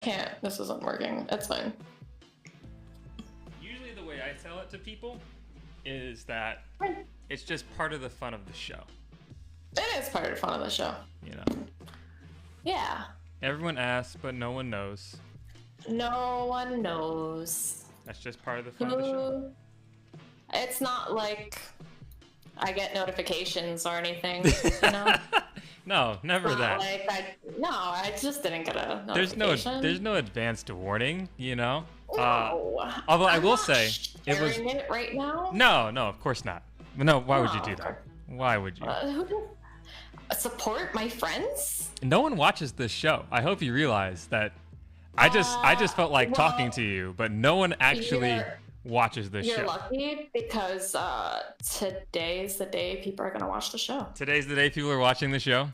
can't. This isn't working. It's fine. Usually the way I tell it to people is that it's just part of the fun of the show. It is part of the fun of the show. You know. Yeah. Everyone asks, but no one knows. No one knows. That's just part of the fun of the show. It's not like I get notifications or anything, you know? No, never Not that. like I just didn't get a notification. There's no advanced warning, you know? No. Although I will not say it was it right now. No, of course not. No, why would you do that? Why would you? Support my friends? No one watches this show. I hope you realize that. I just felt like talking to you, but no one actually watches this show. You're lucky because today is the day people are going to watch the show. Today's the day people are watching the show?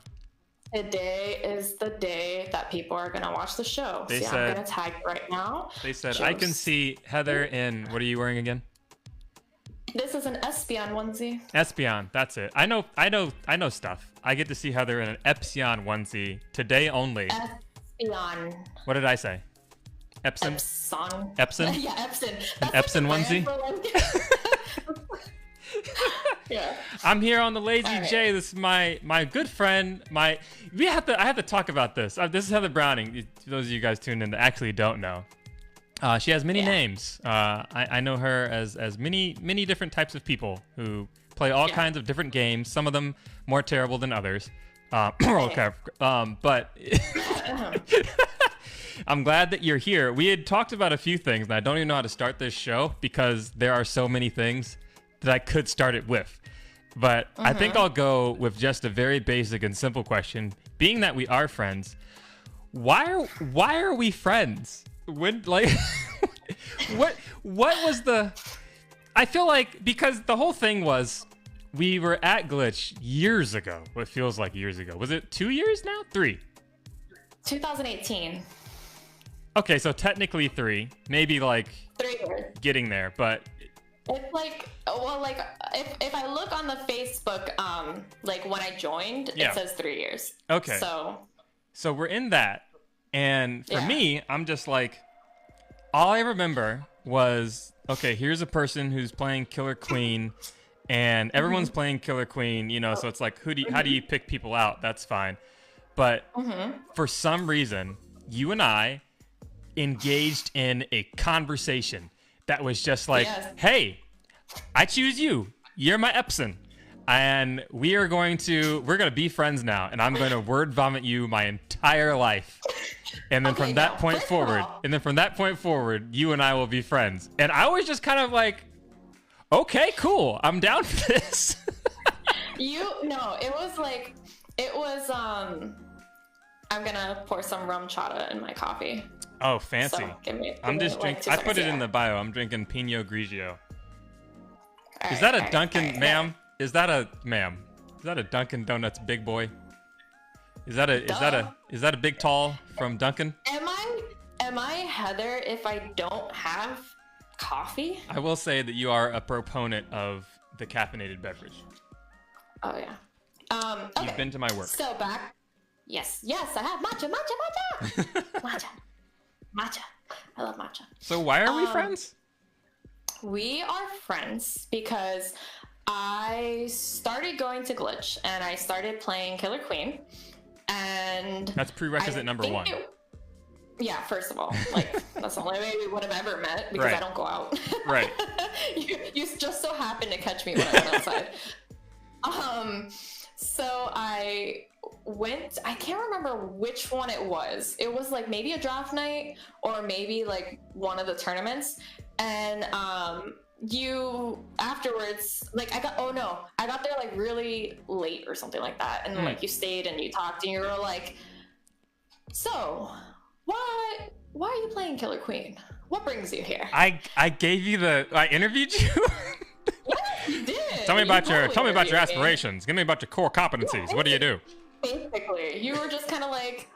Today is the day that people are going to watch the show. I'm going to tag right now. They said, I can see Heather in, what are you wearing again? This is an Espion onesie. Espion, that's it. I know stuff. I get to see Heather in an Epsilon onesie today only. Espion. What did I say? Epson? Epson? Yeah, Epson. An Epson onesie? Yeah. I'm here on the Lazy J. This is my good friend. I have to talk about this. This is Heather Browning. Those of you guys tuned in that actually don't know. She has many names. I know her as many different types of people who play all kinds of different games. Some of them more terrible than others. But I'm glad that you're here. We had talked about a few things, and I don't even know how to start this show because there are so many things that I could start it with. But I think I'll go with just a very basic and simple question. Being that we are friends, why are we friends? When what was the? I feel like because the whole thing was we were at Glitch years ago. What feels like years ago. Was it 2 years now? 3? 2018. Okay, so technically 3, maybe like 3 years. Getting there, but it's like, well, like if I look on the Facebook, like when I joined, it says 3 years. Okay. So we're in that, and for me, I'm just like, all I remember was, okay, here's a person who's playing Killer Queen, and everyone's playing Killer Queen, you know. So it's like, how do you pick people out? That's fine, but for some reason, you and I engaged in a conversation that was just like, hey, I choose you. You're my Epson. And we're going to be friends now. And I'm going to word vomit you my entire life. And then from that point forward, you and I will be friends. And I was just kind of like, okay, cool. I'm down for this. I'm going to pour some rum chata in my coffee. Oh, fancy. So I'm just drinking. I put it in the bio. I'm drinking pinot grigio. Is that a Dunkin', ma'am? Is that a Dunkin' Donuts big boy? Is that a big tall from Dunkin'? Am I Heather if I don't have coffee? I will say that you are a proponent of the caffeinated beverage. Oh yeah. Okay. You've been to my work. So back. Yes, I have matcha. Matcha. I love matcha. So why are we friends? We are friends because I started going to Glitch and I started playing Killer Queen, and that's prerequisite number 1. Yeah, first of all, like that's the only way we would have ever met because I don't go out. Right. you just so happened to catch me when I went outside. So I can't remember which one it was. It was like maybe a draft night or maybe like one of the tournaments. And you afterwards, like I got there like really late or something like that. And like you stayed and you talked and you were like, so why are you playing Killer Queen? What brings you here? I gave you I interviewed you. Yeah, you did. Tell me about your aspirations. Give me about your core competencies. Yeah, what do you do? Basically, you were just kind of like,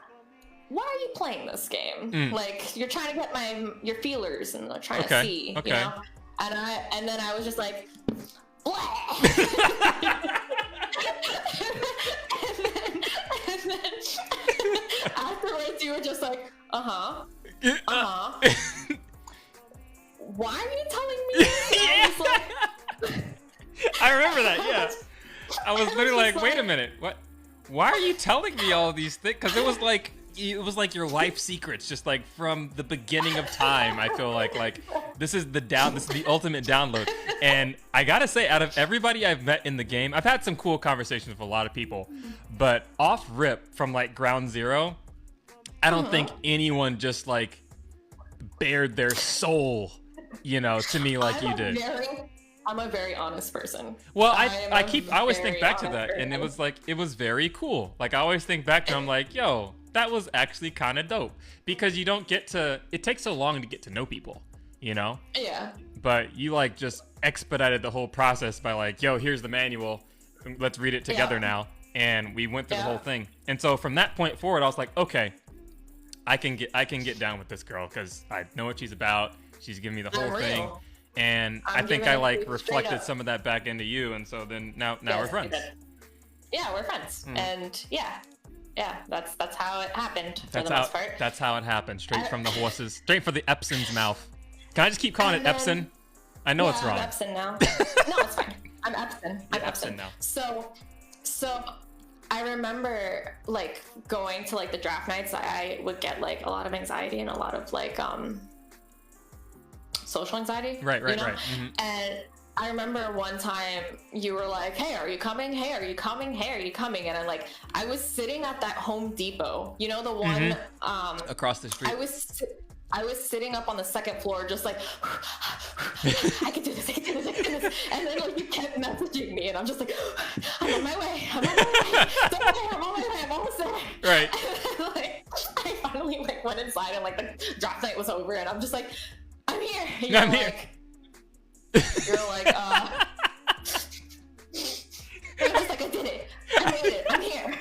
why are you playing this game? Like you're trying to get your feelers and trying to see, you know? And then I was just like, blah. Afterwards, you were just like, why are you telling me this? And I was like, I remember that, yeah. I was literally like, wait a minute, what? Why are you telling me all these things? Because it was like your life secrets, just like from the beginning of time. I feel like this is the ultimate download. And I gotta say, out of everybody I've met in the game, I've had some cool conversations with a lot of people, but off rip from like ground zero, I don't think anyone just like bared their soul, to me like you did. I'm a very honest person. Well, I always think back to that, and it was very cool. Like I always think back to, I'm like, yo, that was actually kind of dope, because it takes so long to get to know people, Yeah. But you like just expedited the whole process by like, yo, here's the manual, let's read it together now, and we went through the whole thing. And so from that point forward, I was like, okay, I can get down with this girl because I know what she's about. She's giving me the whole thing. And I think I like reflected some of that back into you, and so then now we're friends. Yeah, we're friends, and yeah, that's how it happened for the most part. That's how it happened, straight from the horses, straight from the Epson's mouth. Can I just keep calling it Epson? I know it's wrong. I'm Epson now. No, it's fine. I'm Epson. I'm Epson now. So I remember like going to like the draft nights. I would get like a lot of anxiety and a lot of like social anxiety. Right. Mm-hmm. And I remember one time you were like, hey, are you coming? Hey, are you coming? Hey, are you coming? And I was sitting at that Home Depot, the one across the street. I was sitting up on the second floor, just like, I can do this. And then like you kept messaging me, and I'm just like, I'm on my way. Don't worry, I'm on my way. I'm almost there. Right. And then, like, I finally like went inside, and like the draft night was over, and I'm just like, I'm here. I'm here. You're like, I'm just like, I did it. I made it. I'm here.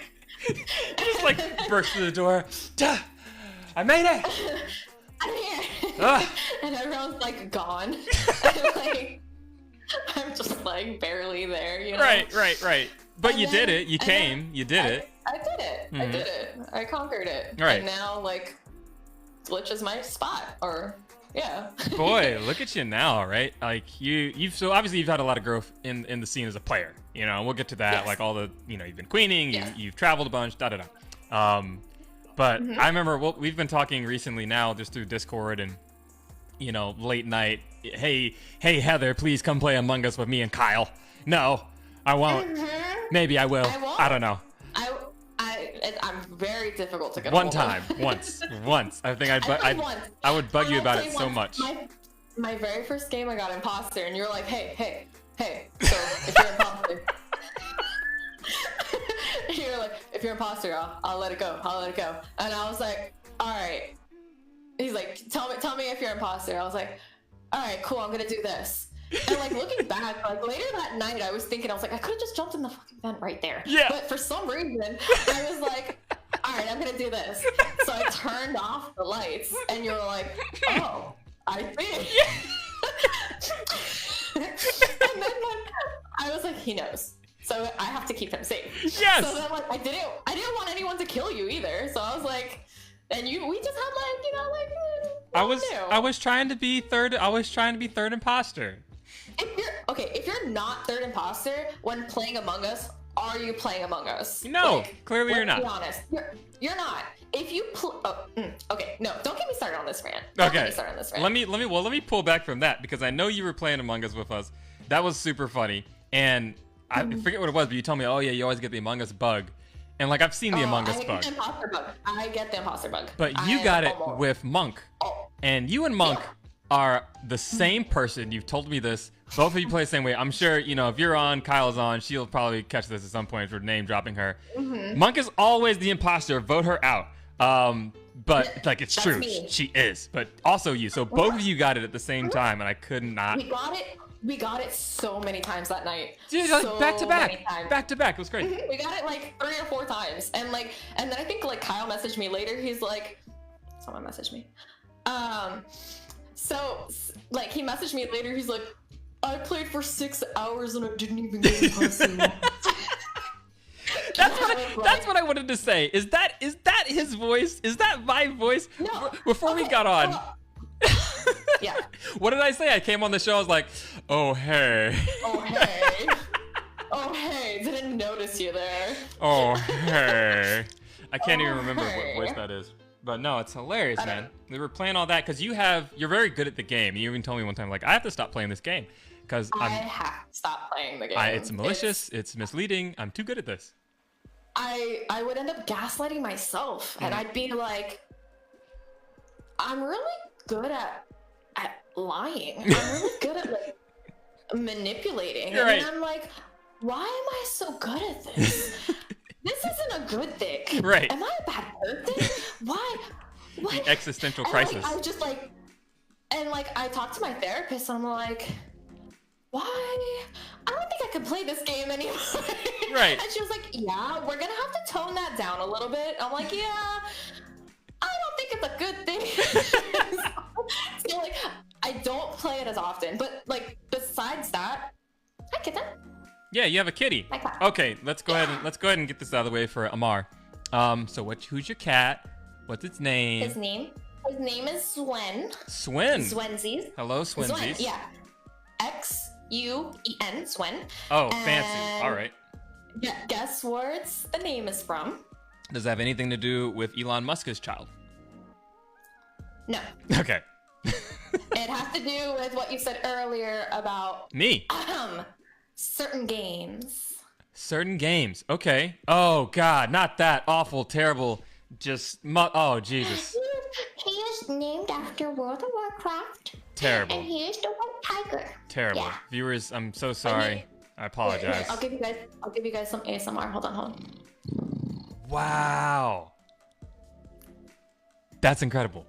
Just like burst through the door. Duh! I made it. I'm here. And everyone's like gone. And, like, I'm just like barely there, Right. But you did it. You came. You did it. I did it. Mm-hmm. I did it. I conquered it. Right. And now like Glitch is my spot, or yeah. Boy, look at you now, right? Like so obviously you've had a lot of growth in the scene as a player. We'll get to that. Yes. Like all the you've been queening, Yes. you've traveled a bunch, But I remember we've been talking recently now just through Discord and late night. Hey Heather, please come play Among Us with me and Kyle. No, I won't. Mm-hmm. Maybe I will. I won't. I don't know. I'm very difficult to get One hold of. time, once. I think I would bug you about it so much. My very first game, I got imposter, and you're like, hey. So if you're imposter, you're like, if you're imposter, I'll let it go. And I was like, all right. He's like, tell me if you're imposter. I was like, all right, cool. I'm gonna do this. And like looking back, like later that night, I was thinking, I was like, I could have just jumped in the fucking vent right there. Yeah. But for some reason, I was like, all right, I'm gonna do this. So I turned off the lights, and you were like, oh, I see. And then like, I was like, he knows. So I have to keep him safe. Yes. So then like I didn't want anyone to kill you either. So I was like, and we just had like, I was trying to be third. I was trying to be third imposter. If you're not third imposter when playing Among Us, are you playing Among Us? No, like, clearly you're not. Be honest, you're not. If you okay, no, don't get me started on this rant. Okay, let me pull back from that, because I know you were playing Among Us with us. That was super funny, and I forget what it was, but you told me, oh yeah, you always get the Among Us bug, and like I've seen the Among Us bug. I get the imposter bug. But you got it with Monk, and you and Monk are the same person. You've told me this. Both of you play the same way. I'm sure, if you're on, Kyle's on, she'll probably catch this at some point for name dropping her. Mm-hmm. Monk is always the imposter. Vote her out. But like, it's true. Me. She is. But also you. So both of you got it at the same time, and I could not. We got it so many times that night. Dude, like back to back. Back to back. It was great. Mm-hmm. We got it like 3 or 4 times. And then I think like Kyle messaged me later. He's like, someone messaged me. So like he messaged me later. He's like, I played for 6 hours and I didn't even get imposter. That's what I wanted to say. Is that his voice? Is that my voice? No. Before we got on. Yeah. What did I say? I came on the show. I was like, "Oh hey." Oh hey. Oh hey. Didn't notice you there. Oh hey. I can't even remember hey. what voice that is. But no, it's hilarious, man. We were playing all that because you're very good at the game. You even told me one time, like, I have to stop playing this game because I have to stop playing the game. It's malicious. It's misleading. I'm too good at this. I would end up gaslighting myself, and I'd be like, I'm really good at lying. I'm really good at like manipulating. You're and right. I'm like, why am I so good at this? This isn't a good thing. Right. Am I a bad person? Why? What? The existential And, crisis. Like, I was just like, and like I talked to my therapist, and I'm like, why? I don't think I can play this game anymore. Right. And she was like, yeah, we're gonna have to tone that down a little bit. I'm like, yeah, I don't think it's a good thing. So like, I don't play it as often, but like besides that, hi kitten. Yeah, you have a kitty. My cat. Okay, let's go ahead and get this out of the way for Amar. So who's your cat? What's its name? His name is Swen. Swen. Swensies. Hello, Swensies. Swen, yeah. Xuen, Swen. Oh, And fancy. All right. Guess where the name is from? Does that have anything to do with Elon Musk's child? No. Okay. It has to do with what you said earlier about Me. certain games. Certain games. Okay. Oh God, not that awful, terrible. Oh Jesus. He is named after World of Warcraft. Terrible. And he is the white tiger. Terrible. Yeah. Viewers, I'm so sorry. I apologize. I'll give you guys some ASMR. Hold on. Wow. That's incredible.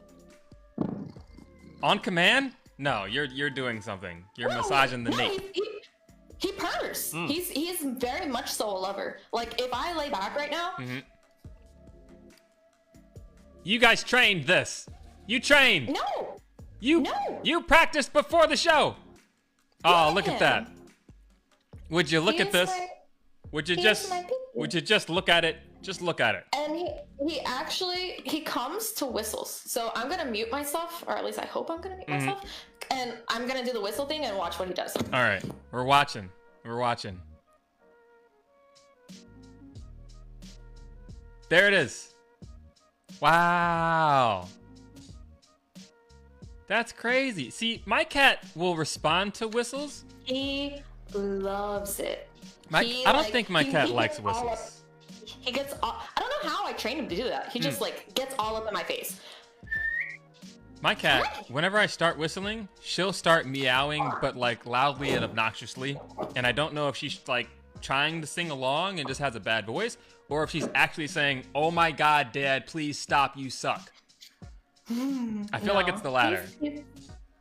On command? No, you're doing something. You're massaging the nape. He purrs. He's very much so a lover. Like if I lay back right now. You guys trained this. You trained. No. You practiced before the show. Oh, look at that. Would you look at this? Would you just look at it? Just look at it. And he comes to whistles. So I'm gonna mute myself, or at least I hope I'm gonna mute myself. And I'm gonna do the whistle thing and watch what he does. All right, we're watching. There it is. Wow. That's crazy. See, my cat will respond to whistles. He loves it. I don't think my cat likes whistles. He gets all, I don't know how I trained him to do that. He just like gets all up in my face. My cat, whenever I start whistling, she'll start meowing, but like loudly and obnoxiously. And I don't know if she's like trying to sing along and just has a bad voice, or if she's actually saying, "Oh my God, Dad, please stop, you suck." I feel like it's the latter.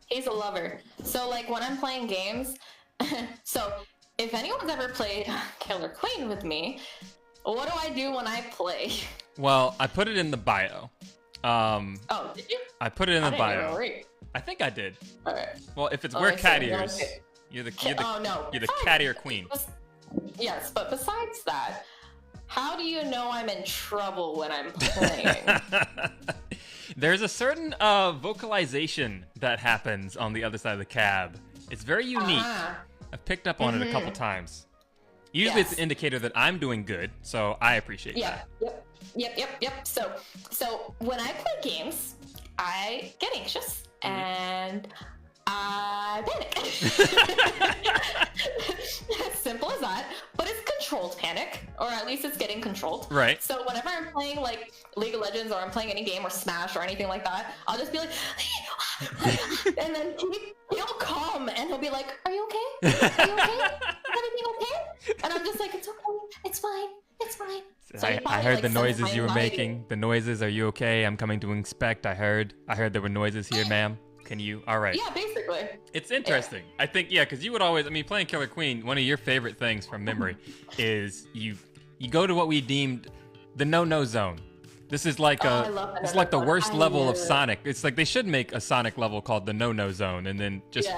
He's a lover. So like when I'm playing games, so if anyone's ever played Killer Queen with me, what do I do when I play? Well, I put it in the bio. Oh, did you? I put it in the bio. Even read. I think I did. All right. Well, if it's we're cat ears, you're the no. You're the cat ear queen. Yes, but besides that, how do you know I'm in trouble when I'm playing? There's a certain vocalization that happens on the other side of the cab. It's very unique. I've picked up on it a couple times. Usually it's an indicator that I'm doing good, so I appreciate that. Yep. So when I play games, I get anxious and I panic. As simple as that. But it's controlled panic, or at least it's getting controlled. Right. So whenever I'm playing like League of Legends, or I'm playing any game, or Smash, or anything like that, I'll just be like, and then he'll come and he'll be like, "Are you okay? Are you okay? Is everything okay?" And I'm just like, "It's okay. It's fine. It's fine." So I heard the noises you were making. The noises. Are you okay? I'm coming to inspect. I heard there were noises here, ma'am. Can you? All right. Yeah, basically. It's interesting. Yeah. I think, because you would always, playing Killer Queen, one of your favorite things from memory is you go to what we deemed the no-no zone. This is like the worst level of Sonic. It's like they should make a Sonic level called the no-no zone, and then just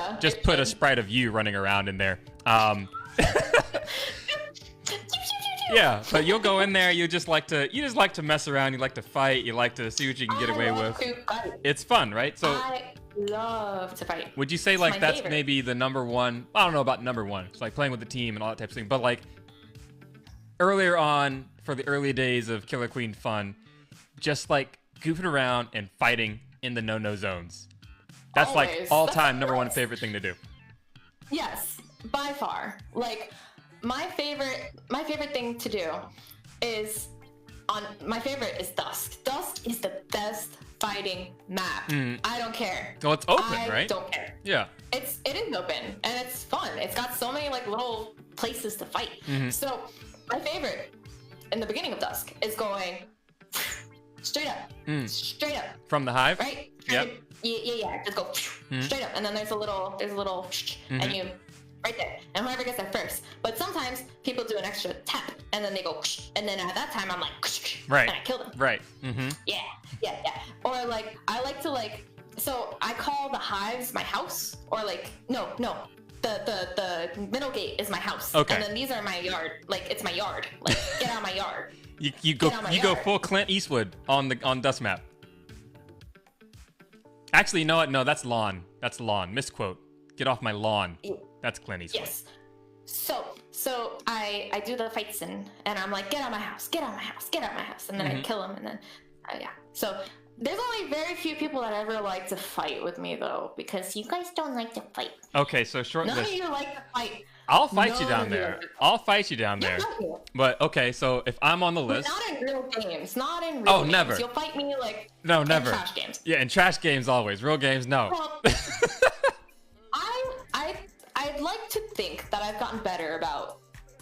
put a sprite of you running around in there. Yeah, but you'll go in there. You just like to mess around. You like to fight. You like to see what you can get away with. To fight. It's fun, right? So I love to fight. would you say It's like my that's favorite. maybe the number one? I don't know about number one. It's like playing with the team and all that type of thing. But like earlier on, for the early days of Killer Queen fun, just like goofing around and fighting in the no-no zones. That's like Always. all-time That's number one nice. favorite thing to do. Yes, by far. Like my favorite thing to do is my favorite is Dusk. Dusk is the best fighting map. I don't care. Well, it's open, I right? don't care. Yeah. It is open and it's fun. It's got so many like little places to fight. So my favorite in the beginning of Dusk is going straight up, From the hive? right? Yep. Yeah. Just go straight up, and then there's a little, and you right there, and whoever gets there first. But sometimes people do an extra tap, and then they go, and then at that time I'm like, Right. and I kill them. Right. Yeah. Or like I like to like, so I call the hives my house, or like no. The middle gate is my house. Okay. And then these are my yard. Like it's my yard. Like get out of my yard. You go Get on my you go yard. full Clint Eastwood on Dust Map. Actually, you know what? No, that's lawn. That's lawn. Misquote. Get off my lawn. That's Clint Eastwood. Yes. So I do the fights and I'm like, get out of my house, get out of my house, get out of my house, and then I kill him, and then yeah. So there's only very few people that ever like to fight with me though, because you guys don't like to fight. Okay, so short None list. of you like to fight. I'll fight you None down of you there. like to fight. I'll fight you down there. Yeah, not you. But okay, so if I'm on the But list, not in real games. Not in real Oh, games. never. You'll fight me like no, in never. trash games. Yeah, in trash games always. Real games, no. Well, I'd like to think that I've gotten better about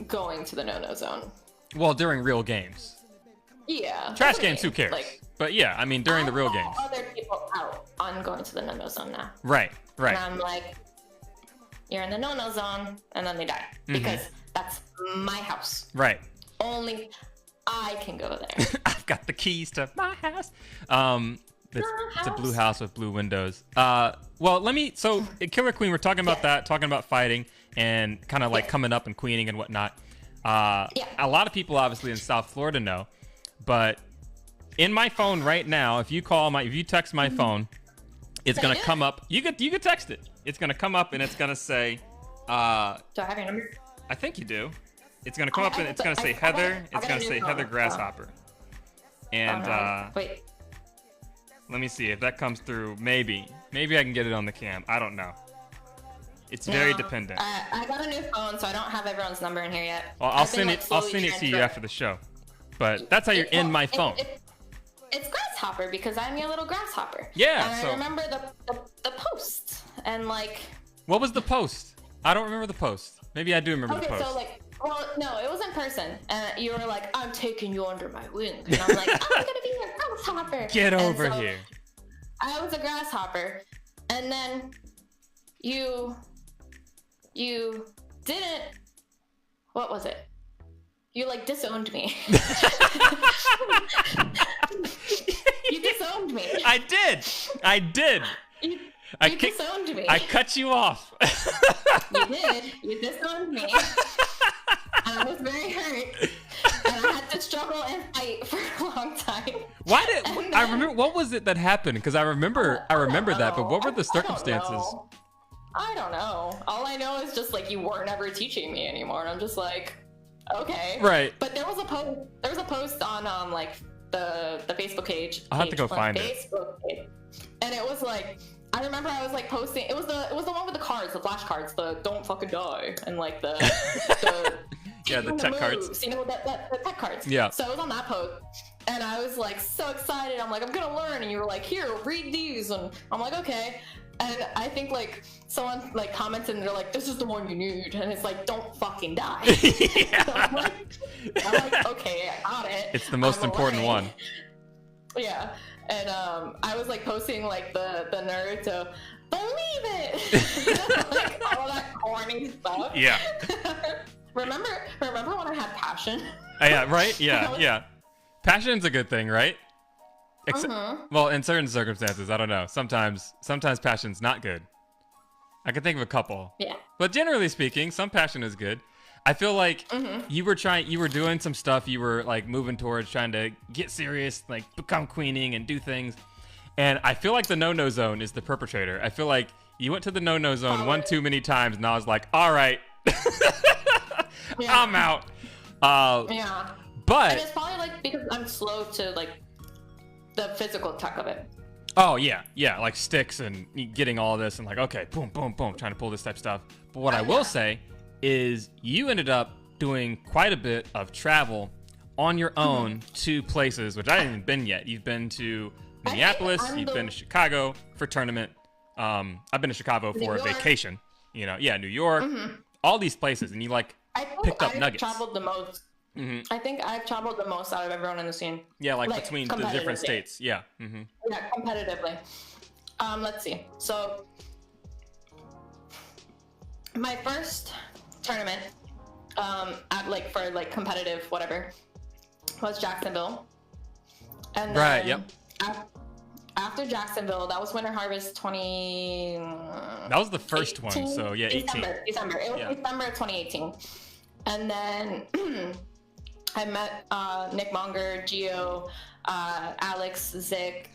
going to the no-no zone. Well, during real games. Yeah. Trash that's what I games, who mean. cares? Like, But yeah, I mean during the real I games. call other people out on going to the no-no zone now. Right. And I'm like, you're in the no-no zone, and then they die. Because that's my house. Right. Only I can go there. I've got the keys to my house. It's a blue house with blue windows. So Killer Queen, we're talking about that, talking about fighting and kind of like coming up and queening and whatnot. A lot of people obviously in South Florida know, but in my phone right now, if you text my phone, it's gonna come up. You could text it. It's gonna come up and it's gonna say, Do I have your number? I think you do. It's gonna come up and it's gonna say Heather. It's gonna say Heather Grasshopper. And Wait. let me see if that comes through. Maybe I can get it on the cam. I don't know. It's very No. dependent. I got a new phone, so I don't have everyone's number in here yet. Well, I'll I've been, send like, it. I'll slowly send it to you transferring. after the show. But that's how you're in my phone. It's Grasshopper because I'm your little grasshopper. Yeah, And so- I remember the post and like. What was the post? I don't remember the post. Maybe I do remember the Okay, post. so like, well, no, it was in person, and you were like, "I'm taking you under my wing," and I'm like, "I'm gonna be a grasshopper." Get And over so here. I was a grasshopper, and then you didn't. What was it? You like disowned me. You disowned me. I did. You I disowned me. I cut you off. You did. You disowned me. And I was very hurt. And I had to struggle and fight for a long time. Why did And I then- remember? What was it that happened? Because I remember that. But what were the I don't circumstances? know. I don't know. All I know is just like you weren't ever teaching me anymore, and I'm just like, okay. Right. But there was a post. There was a post on like the Facebook page. I'll have to go find it. Facebook page. And it was like, I remember I was like posting. It was the one with the cards, the flashcards, the "Don't fucking die," and like the Yeah, the tech cards. moves, you know, the tech cards. Yeah. So I was on that post, and I was like so excited. I'm like, I'm gonna learn, and you were like, here, read these, and I'm like, okay. And I think like someone like commented, and they're like, this is the one you need, and it's like, don't fucking die. So I'm like, okay, I got it. It's the most I'm important learning. one. Yeah. And I was like posting like the Naruto, believe it, like all that corny stuff. Yeah. Remember when I had passion? Yeah. Right. Yeah. Passion's a good thing, right? Well, in certain circumstances, I don't know. Sometimes passion's not good. I can think of a couple. Yeah. But generally speaking, some passion is good. I feel like you were doing some stuff. You were like moving towards trying to get serious, like become queening and do things. And I feel like the no-no zone is the perpetrator. I feel like you went to the no-no zone one too many times, and I was like, all right, I'm out. Yeah. But and it's probably like because I'm slow to like the physical tech of it. Oh yeah, like sticks and getting all this and like, okay, boom, boom, boom, trying to pull this type of stuff. But what I will say is you ended up doing quite a bit of travel on your own to places, which I haven't been yet. You've been to Minneapolis, you've been to Chicago for tournament. I've been to Chicago for a vacation, you know, New York, all these places. And you like picked up nuggets. I traveled the most. I think I've traveled the most out of everyone in the scene. Yeah, like between the different states. Yeah. Yeah, competitively. Let's see. So my first tournament, at like for like competitive whatever, was Jacksonville. And then after Jacksonville, that was Winter Harvest 20. That was the first one. So yeah, 18. December. It was December 2018. And then I met Nick Monger, Gio, Alex, Zick,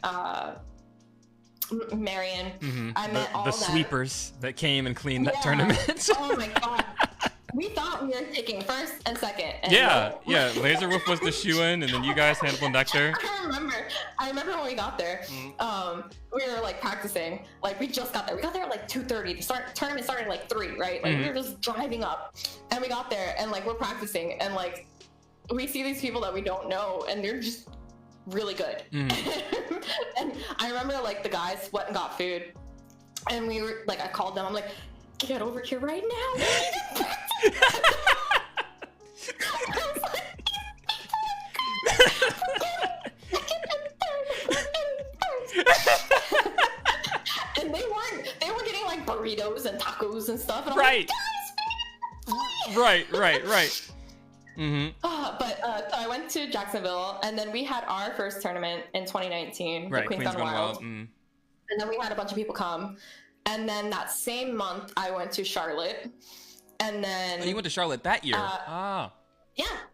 Marion. I met all the that. Sweepers that came and cleaned that tournament. Oh my god. We thought we were taking first and second. And Laser Wolf was the shoe-in, and then you guys handled Nectar. I remember when we got there. We were like practicing. Like we just got there. We got there at like 2:30. The tournament started at like 3, right? Like we were just driving up, and we got there, and like we're practicing, and like we see these people that we don't know, and they're just really good. And I remember like the guys went and got food, and we were like, I called them. I'm like, get over here right now. And they were getting like burritos and tacos and stuff. And I'm like, guys, right. So I went to Jacksonville, and then we had our first tournament in 2019, the Queens Gone Wild. And then we had a bunch of people come. And then that same month, I went to Charlotte. And then... Oh, you went to Charlotte that year? Yeah.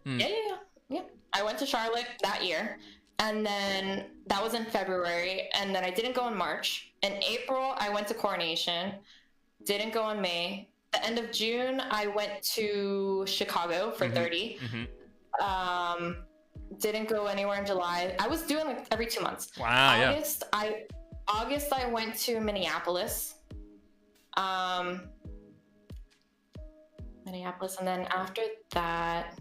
Yeah. I went to Charlotte that year. And then that was in February. And then I didn't go in March. In April, I went to Coronation. Didn't go in May. The end of June, I went to Chicago for 30. Didn't go anywhere in July. I was doing like every 2 months. Wow, August, I went to Minneapolis. Minneapolis, and then after that,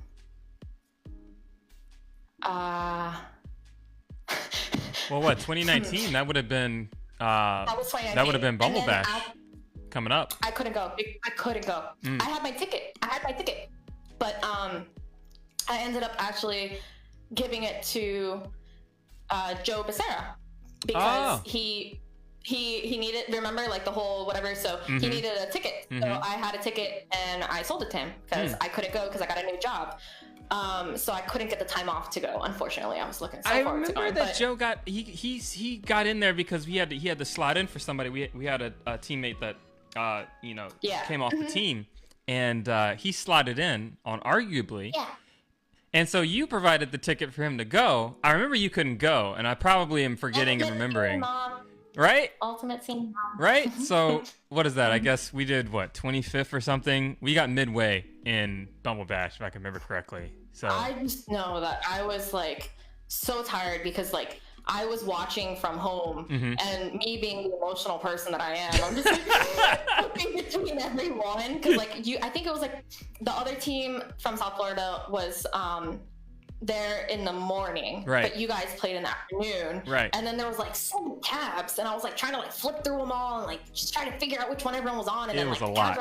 well, what, 2019? That would have been that was 2019. That would have been Bumble Bash coming up. I couldn't go. I had my ticket. But I ended up actually giving it to Joe Becerra because he needed, remember, like the whole whatever, so he needed a ticket. So I had a ticket and I sold it to him because I couldn't go because I got a new job. So I couldn't get the time off to go. Unfortunately, I was looking so forward to going. I remember that Joe got he got in there because he had to slot in for somebody. We had a teammate that came off the team, and he slotted in on arguably. Yeah. And so you provided the ticket for him to go. I remember you couldn't go, and I probably am forgetting and remembering. Right? Ultimate Team Mom. Right? So what is that? I guess we did, 25th or something? We got midway in Bumble Bash, if I can remember correctly. So I just know that I was like so tired because like I was watching from home, and me being the emotional person that I am, I'm just like looking between everyone because like I think it was like the other team from South Florida was there in the morning, right? But you guys played in the afternoon, right? And then there was like 7 tabs, and I was like trying to like flip through them all and like just trying to figure out which one everyone was on, and then was like a lot,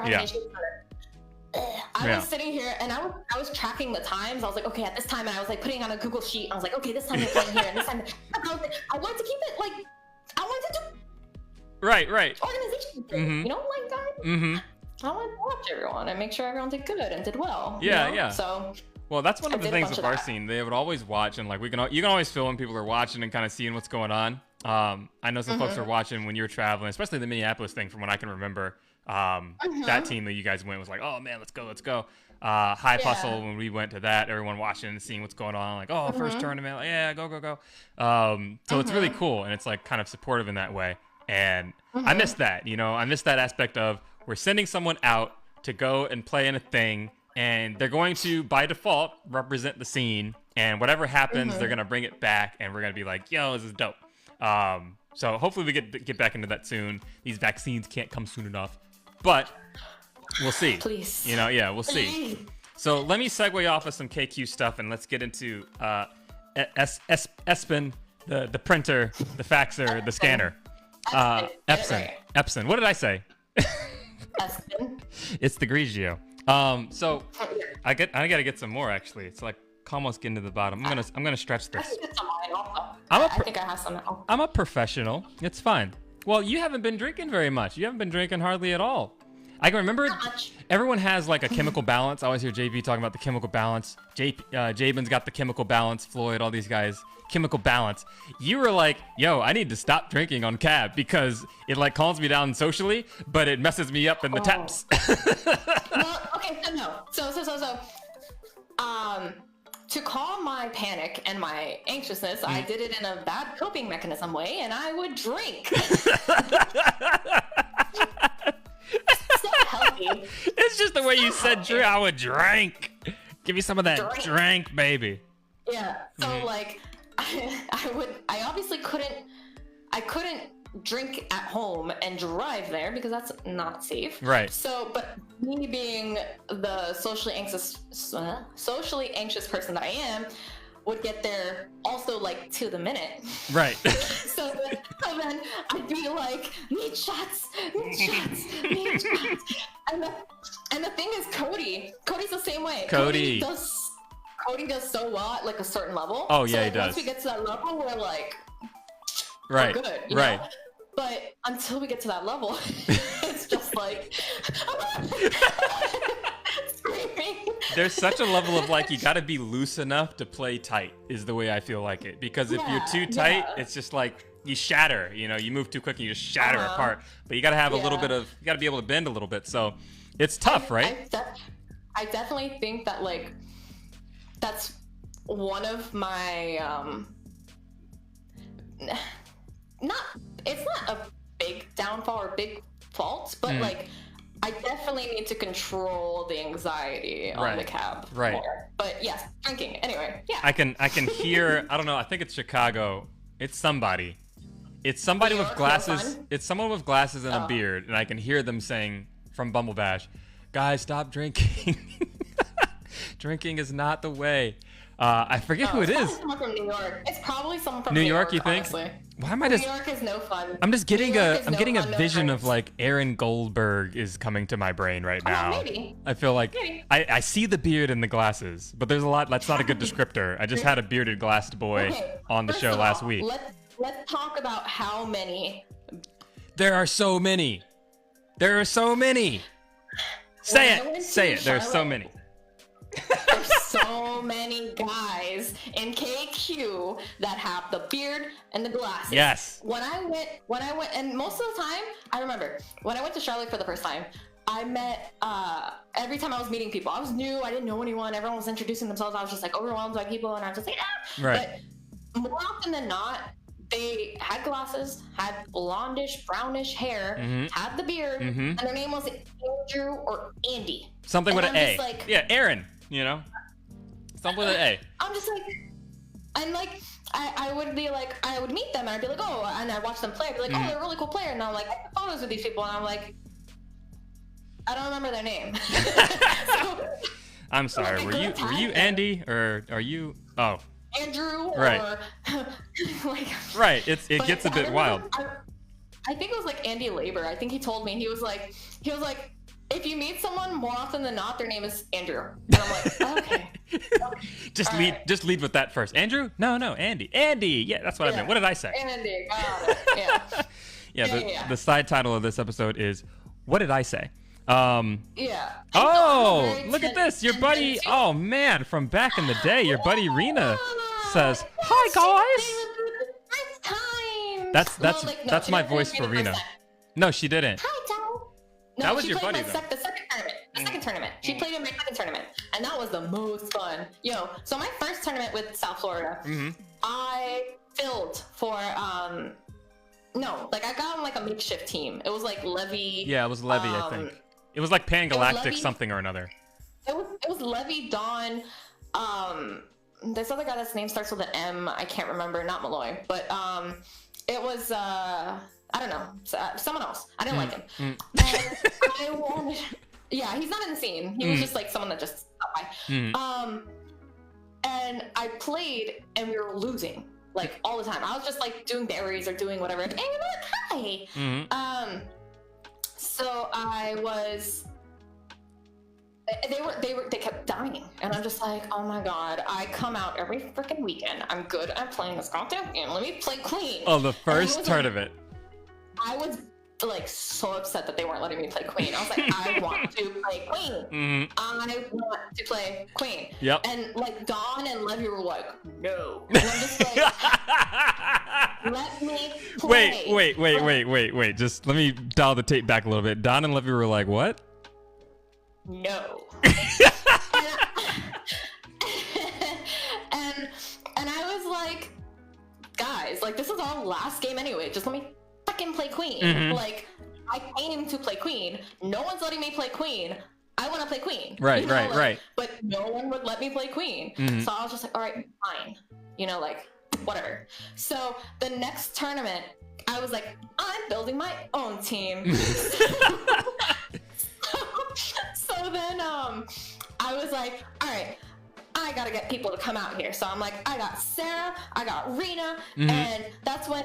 I was sitting here and I was tracking the times. I was like, okay, at this time, and I was like putting on a Google sheet. I was like, okay, this time we're playing here, and this time I wanted to keep it like I wanted to do right organization thing, you know, like I wanted to watch everyone and make sure everyone did good and did well. Yeah. So. Well, that's one of the things with our scene. They would always watch, and like you can always feel when people are watching and kind of seeing what's going on. I know some folks are watching when you were traveling, especially the Minneapolis thing from what I can remember. That team that you guys went was like, oh man, let's go. High Hustle, when we went to that, everyone watching and seeing what's going on, like, oh, first tournament, like, yeah, go. So it's really cool, and it's like kind of supportive in that way. And I miss that, I miss that aspect of we're sending someone out to go and play in a thing, and they're going to, by default, represent the scene, and whatever happens, they're going to bring it back, and we're going to be like, yo, this is dope. So hopefully we get back into that soon. These vaccines can't come soon enough, but we'll see. Please. We'll see. So let me segue off of some KQ stuff, and let's get into Espen, the printer, the faxer, the scanner. Epson. What did I say? Espen. It's the grigio. So I gotta get some more, actually. It's like almost getting to the bottom. I'm gonna stretch this. I can get some wine also. I think I have some now. I'm a professional. It's fine. Well, you haven't been drinking very much. You haven't been drinking hardly at all. I can remember everyone has like a chemical balance. I always hear JB talking about the chemical balance. Jabin's got the chemical balance. Floyd, all these guys, chemical balance. You were like, yo, I need to stop drinking on cab because it like calms me down socially, but it messes me up in the taps. Well, okay, so to calm my panic and my anxiousness, I did it in a bad coping mechanism way, and I would drink. So healthy. It's just the way you said drink. I would drink. Give me some of that drink, baby. Yeah. So like, I obviously couldn't drink at home and drive there because that's not safe. Right. So, but me being the socially anxious person that I am, would get there also like to the minute. Right. so then I'd be like, need shots. And the thing is, Cody's the same way. Cody does so well at like a certain level. Oh yeah, so, he does. Once we get to that level, we're like, right, we're good, you right. know? But until we get to that level, it's just like screaming. There's such a level of like, you got to be loose enough to play tight is the way I feel like it. Because if you're too tight, it's just like you shatter, you move too quick and you just shatter apart. But you got to have a little bit of, you got to be able to bend a little bit. So it's tough, right? I definitely think that like, that's one of my, it's not a big downfall or big fault, but like I definitely need to control the anxiety on the cab more. But yes, drinking anyway. Yeah, I can hear, I don't know, I think it's Chicago. It's somebody with glasses. It's someone with glasses and a beard, and I can hear them saying from Bumble Bash, guys, stop drinking. Drinking is not the way. I forget who it is. Someone from New York. It's probably someone from New York. You think? Honestly. Why am I just? New York is no fun. I'm just getting a vision of like Aaron Goldberg is coming to my brain right now. Maybe. I feel like I see the beard and the glasses, but there's a lot. That's not a good descriptor. I just had a bearded glassed boy on the show last week. Let's talk about how many. There are so many. Say it. There are so many. There's so many guys in KQ that have the beard and the glasses. Yes. When I went, and most of the time, I remember when I went to Charlotte for the first time, I met, every time I was meeting people, I was new, I didn't know anyone, everyone was introducing themselves, I was just like overwhelmed by people, and I was just like, Right. But more often than not, they had glasses, had blondish, brownish hair, had the beard, and their name was Andrew or Andy. Something with an A. Like, yeah, Aaron. Something with an A. I'm just like, and like, I would be like, I would meet them and I'd be like, oh, and I'd watch them play. I'd be like, oh, they're a really cool player. And I'm like, I have photos with these people. And I'm like, I don't remember their name. I'm sorry. Were you Andy or are you? Oh. Andrew. Right. Or, like, right. It gets a bit wild. I think it was like Andy Labor. I think he told me, he was like, if you meet someone more often than not, their name is Andrew. And I'm like, okay. Just lead with that first. Andrew? No, Andy. Andy. Yeah, that's what I meant. What did I say? Andy. Got it. The side title of this episode is What Did I Say? Yeah. Oh, look at this. Your buddy, oh man, from back in the day, your buddy Rena says, "Hi guys." That's my voice for Rena. No, she didn't. Hi, Dad. No, That was she your played buddy, my though. the second tournament. The second tournament. She played in my second tournament, and that was the most fun. So my first tournament with South Florida, I filled for no, like I got on like a makeshift team. It was like Levy. Yeah, it was Levy, I think. It was like Pan-Galactic Levy, something or another. It was Levy, Dawn, this other guy that's name starts with an M. I can't remember, not Malloy, but it was I don't know, someone else. I didn't like him. And I wanted, yeah, he's not in the scene. He was just like someone that just stopped by. And I played, and we were losing like all the time. I was just like doing berries or doing whatever. And you're like, hi. So I was. They kept dying, and I'm just like, oh my god! I come out every freaking weekend. I'm good at playing this goddamn game. Let me play Queen. Oh, the first tournament. I was like so upset that they weren't letting me play Queen. I was like, I want to play Queen. I want to play Queen. Yep. And like Dawn and Levy were like, no. And I'm just like, let me play. Wait. Just let me dial the tape back a little bit. Don and Levy were like, what? No. and I was like, guys, like this is our last game anyway. Just let me fucking play Queen. Like I came to play Queen. No one's letting me play Queen. I want to play Queen. Right. But no one would let me play Queen. So I was just like, all right, fine. Like whatever. So the next tournament, I was like, I'm building my own team. So then I was like, all right, I gotta get people to come out here. So I'm like, I got Sarah, I got Rena, and that's when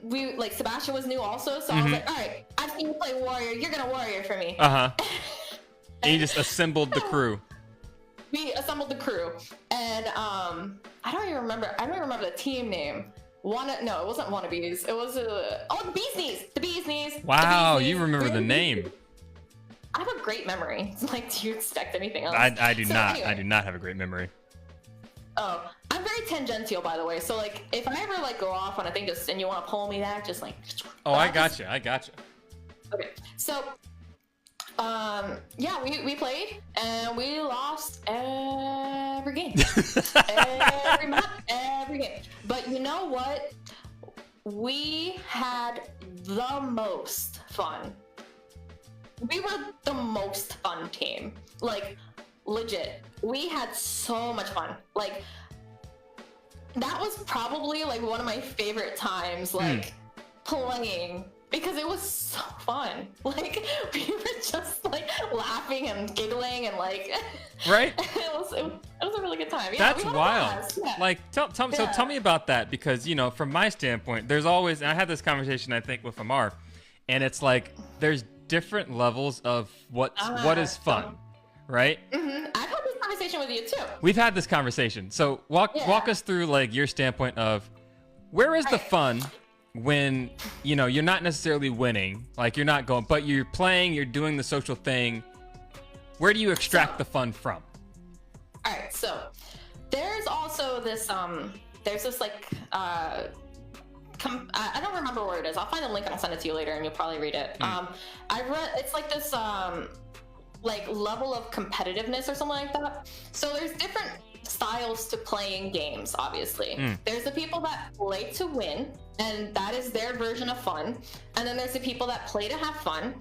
we like Sebastian was new also. So I was like, all right, I've seen you play Warrior, you're gonna Warrior for me. And you just assembled the crew. We assembled the crew, and I don't even remember the team name. No, it wasn't Wannabes. It was the Bee's Knees. The Bee's Knees. Wow, you remember the name. I have a great memory. Like, do you expect anything else? I do not. Anyway. I do not have a great memory. Oh, I'm very tangential, by the way. So, like, if I ever like go off on a thing, and you want to pull me back, just like. Oh, I got you. Okay, so, yeah, we played and we lost every game, every map, every game. But you know what? We had the most fun. We were the most fun team. Like, legit. We had so much fun. Like, that was probably, like, one of my favorite times, like, playing. Because it was so fun. Like, we were just, like, laughing and giggling and, like... Right? it was a really good time. Yeah, that's wild. Yeah. Like, so tell me about that. Because, from my standpoint, there's always... And I had this conversation, I think, with Amar. And it's like, there's different levels of what is fun, right? I've had this conversation with you too. We've had this conversation. So walk us through like your standpoint of where is the fun when you're not necessarily winning, like you're not going, but you're playing, you're doing the social thing. Where do you extract the fun from? All right, so there's also this like I don't remember where it is. I'll find the link and I'll send it to you later and you'll probably read it. I read, it's like this like level of competitiveness or something like that. So there's different styles to playing games, obviously. There's the people that play to win, and that is their version of fun. And then there's the people that play to have fun,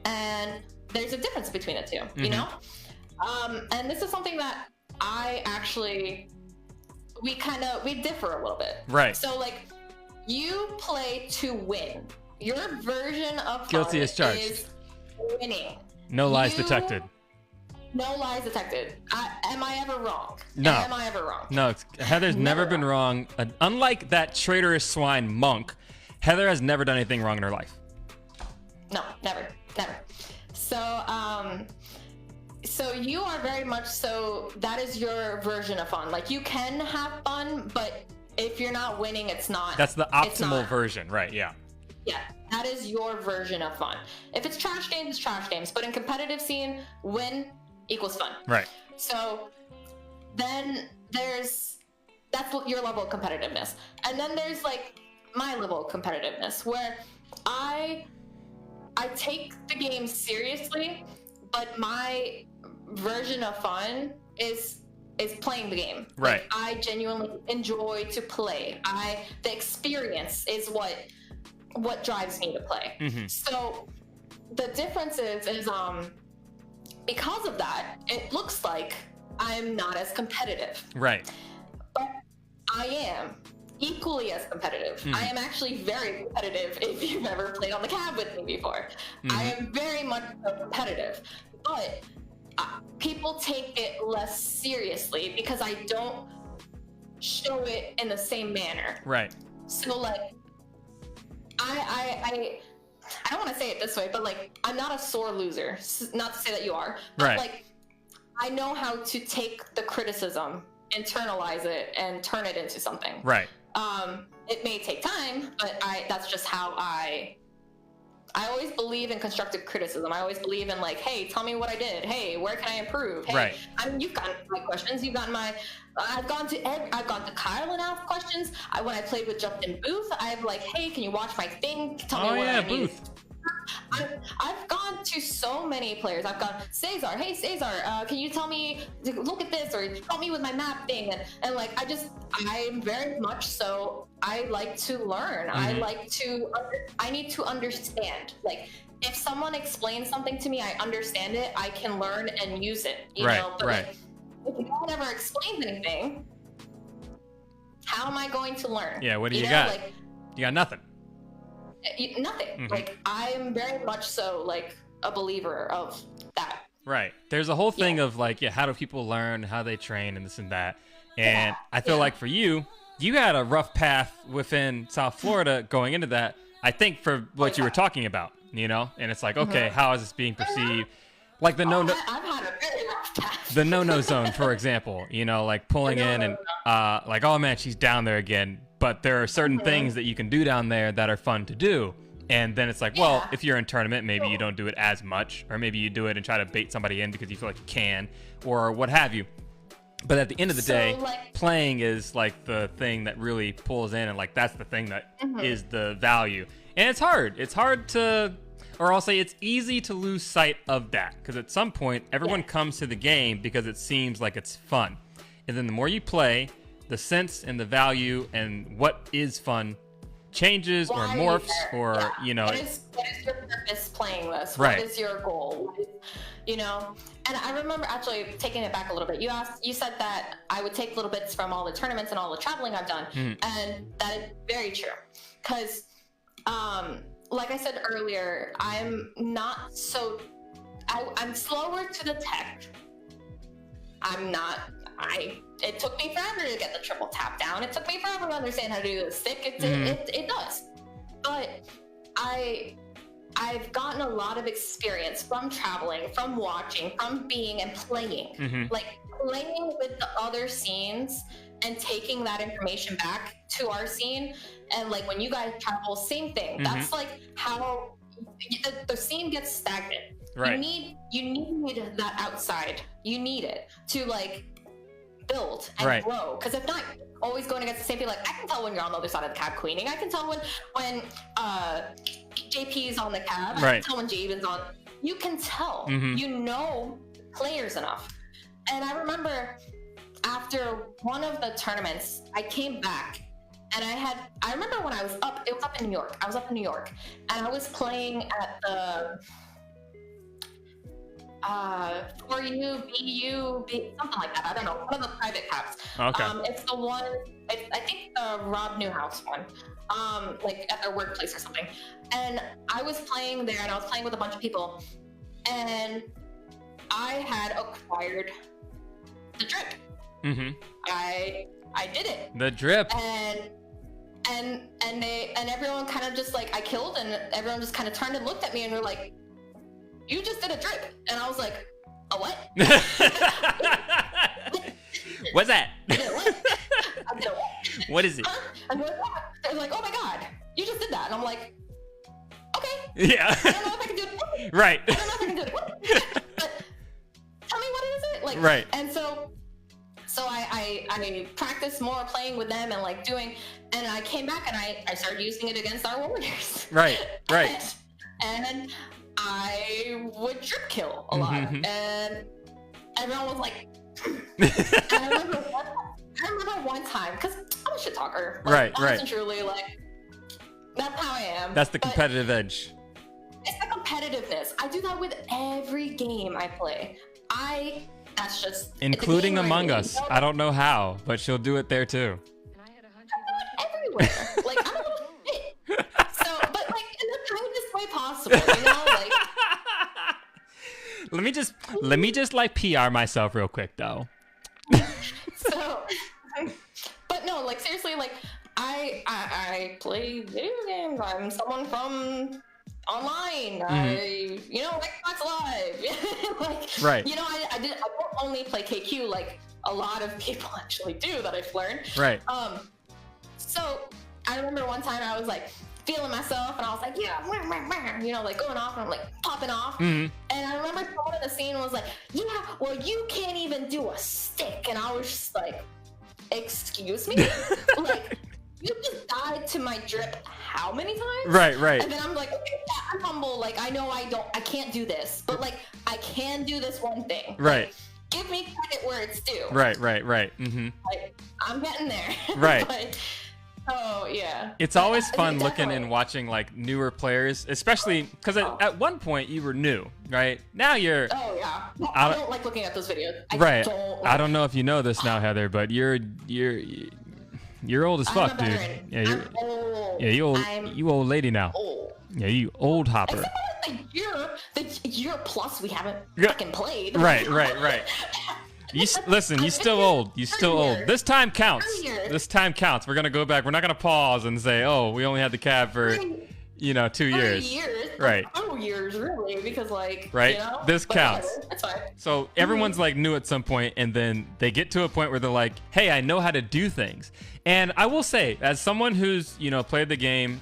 and there's a difference between the two, you know? And this is something that we differ a little bit. Right. So like, you play to win. Your version of Guilty fun as charged. is winning. No lies detected. No lies detected. Am I ever wrong? No. Am I ever wrong? No, Heather's never been wrong. Unlike that traitorous swine Monk, Heather has never done anything wrong in her life. No, never. So, so you are very much so, that is your version of fun. Like, you can have fun, but if you're not winning, it's not. That's the optimal version, right? Yeah. Yeah, that is your version of fun. If it's trash games, it's trash games. But in competitive scene, win equals fun. Right. So then that's your level of competitiveness. And then there's like my level of competitiveness, where I take the game seriously, but my version of fun is playing the game. Right. Like, I genuinely enjoy to play. The experience is what drives me to play. Mm-hmm. So the difference is because of that, it looks like I'm not as competitive. Right. But I am equally as competitive. Mm-hmm. I am actually very competitive if you've ever played on the cab with me before. Mm-hmm. I am very much so competitive. But people take it less seriously because I don't show it in the same manner. Right. So, like, I don't want to say it this way, but, like, I'm not a sore loser. Not to say that you are. But, right. like, I know how to take the criticism, internalize it, and turn it into something. Right. It may take time, but that's just how I always believe in constructive criticism. I always believe in, like, hey, tell me what I did. Hey, where can I improve? Hey, right. I mean, you've gotten my questions. You've gotten my. I've gone to Kyle and asked questions. When I played with Justin Booth, I've like, hey, can you watch my thing? Tell me what I need. Booth. I've gone to so many players. I've gone, Cesar, hey Cesar, can you tell me, look at this, or help me with my map thing, and like, I'm very much so, I like to learn. Mm-hmm. I need to understand. Like, if someone explains something to me, I understand it, I can learn and use it, you know? But right. Like, if no one ever explains anything, how am I going to learn? Yeah, what do you got? Like, you got nothing. Nothing. Mm-hmm. Like, I'm very much so like a believer of that. Right. There's a whole thing of like, how do people learn, how they train, and this and that. And I feel like for you had a rough path within South Florida going into that. I think for what you were talking about, you know, and it's like, okay, how is this being perceived? Like the I've had a very rough path. The no zone, for example, you know, like pulling in and like, oh man, she's down there again. But there are certain things that you can do down there that are fun to do. And then it's like, well, if you're in tournament, maybe you don't do it as much, or maybe you do it and try to bait somebody in because you feel like you can, or what have you. But at the end of the day, like, playing is like the thing that really pulls in, and like that's the thing that is the value. And it's hard. It's hard to, or I'll say it's easy to lose sight of that, because at some point everyone comes to the game because it seems like it's fun. And then the more you play, the sense and the value and what is fun changes or morphs, or you know, what is your purpose playing this? Right. What is your goal? You know, and I remember actually taking it back a little bit. You said that I would take little bits from all the tournaments and all the traveling I've done, and that is very true. Because, like I said earlier, I'm not so. I'm slower to the tech. It took me forever to get the triple tap down. It took me forever to understand how to do the stick. It does. But I've gotten a lot of experience from traveling, from watching, from being and playing. Like, playing with the other scenes and taking that information back to our scene. And like, when you guys travel, same thing. That's like how the scene gets stagnant. Right. You need that outside. You need it to like build and grow. Because if not, always going against the same thing. Like, I can tell when you're on the other side of the cab queening. I can tell when JP's on the cab. I can tell when Jaden's on. You can tell. You know players enough. And I remember after one of the tournaments, I came back and I remember when I was up, it was up in New York. I was up in New York and I was playing at the for you, BU, something like that. I don't know. One of the private cabs. Okay. It's the one, I think the Rob Newhouse one, like at their workplace or something. And I was playing there and I was playing with a bunch of people. And I had acquired the drip. I did it. The drip. And everyone kind of just like, I killed, and everyone just kind of turned and looked at me and were like, you just did a drip. And I was like, a what? What's that? I did a what? I did a what? What is it? Huh? And they're like, oh my God, you just did that. And I'm like, okay. Yeah. I don't know if I can do it. Right. I don't know if I can do it. But tell me, what is it? Like, and so I practiced more playing with them and like doing, and I came back and I started using it against our warriors. Right. And I would drip kill a lot, and everyone was like, and I remember one time, because I'm a shit talker. Like, right. Honestly, truly, like, that's how I am. That's the competitive edge. It's the competitiveness. I do that with every game I play. That's just... Including Among Us. I don't know how, but she'll do it there too. Everywhere. Like, I don't know shit. So, but like, in the kindest way possible, you know? Like... Let me just like PR myself real quick though. So, but no, like seriously, like I play video games. I'm someone from online. I Xbox Live. Like, right. You know, I don't only play KQ like a lot of people actually do that I've learned. Right. So I remember one time I was like feeling myself and I was like, yeah, you know, like going off, and I'm like popping off. And I remember someone in the scene was like, yeah, well, you can't even do a stick. And I was just like, excuse me? Like, you just died to my drip how many times? Right. And then I'm like, okay, yeah, I'm humble. Like, I know I can't do this, but like, I can do this one thing. Right. Like, give me credit where it's due. Right. Like, I'm getting there. Right. But, oh yeah. It's always fun looking and watching like newer players, especially because at one point you were new, right? Now you're. Oh yeah. I don't like looking at those videos. I don't know if you know this now, Heather, but you're old as fuck, dude. Yeah, you're old. Yeah, you old lady now. Old. Yeah, you old hopper. Except the year plus we haven't fucking played. Right. Listen, you still old. You still old. This time counts. This time counts. We're gonna go back. We're not gonna pause and say, "Oh, we only had the cab for, 2 years." 3 years. Right. 2 years, really, because like. Right. You know, this counts. That's fine. So everyone's like new at some point, and then they get to a point where they're like, "Hey, I know how to do things." And I will say, as someone who's played the game,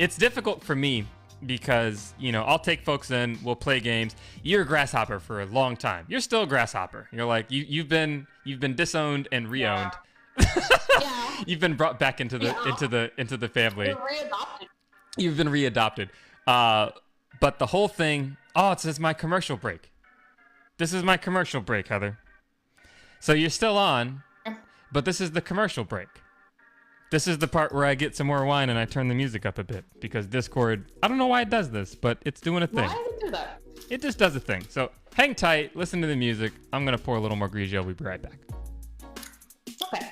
it's difficult for me. Because I'll take folks in, we'll play games. You're a grasshopper for a long time. You're still a grasshopper. You're like you've been disowned and reowned. Yeah. You've been brought back into the family. You're readopted. You've been readopted. But the whole thing. Oh, it says my commercial break. This is my commercial break, Heather. So you're still on, but this is the commercial break. This is the part where I get some more wine and I turn the music up a bit because Discord, I don't know why it does this, but it's doing a thing. Why does it do that? It just does a thing. So hang tight, listen to the music. I'm going to pour a little more grigio. We'll be right back. Okay.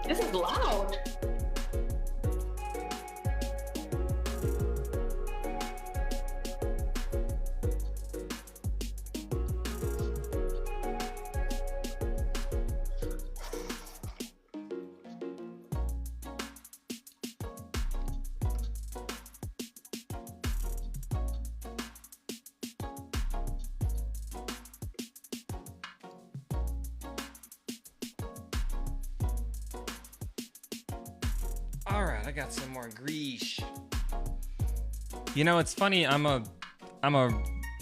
This is loud. All right, I got some more grigio. It's funny. I'm a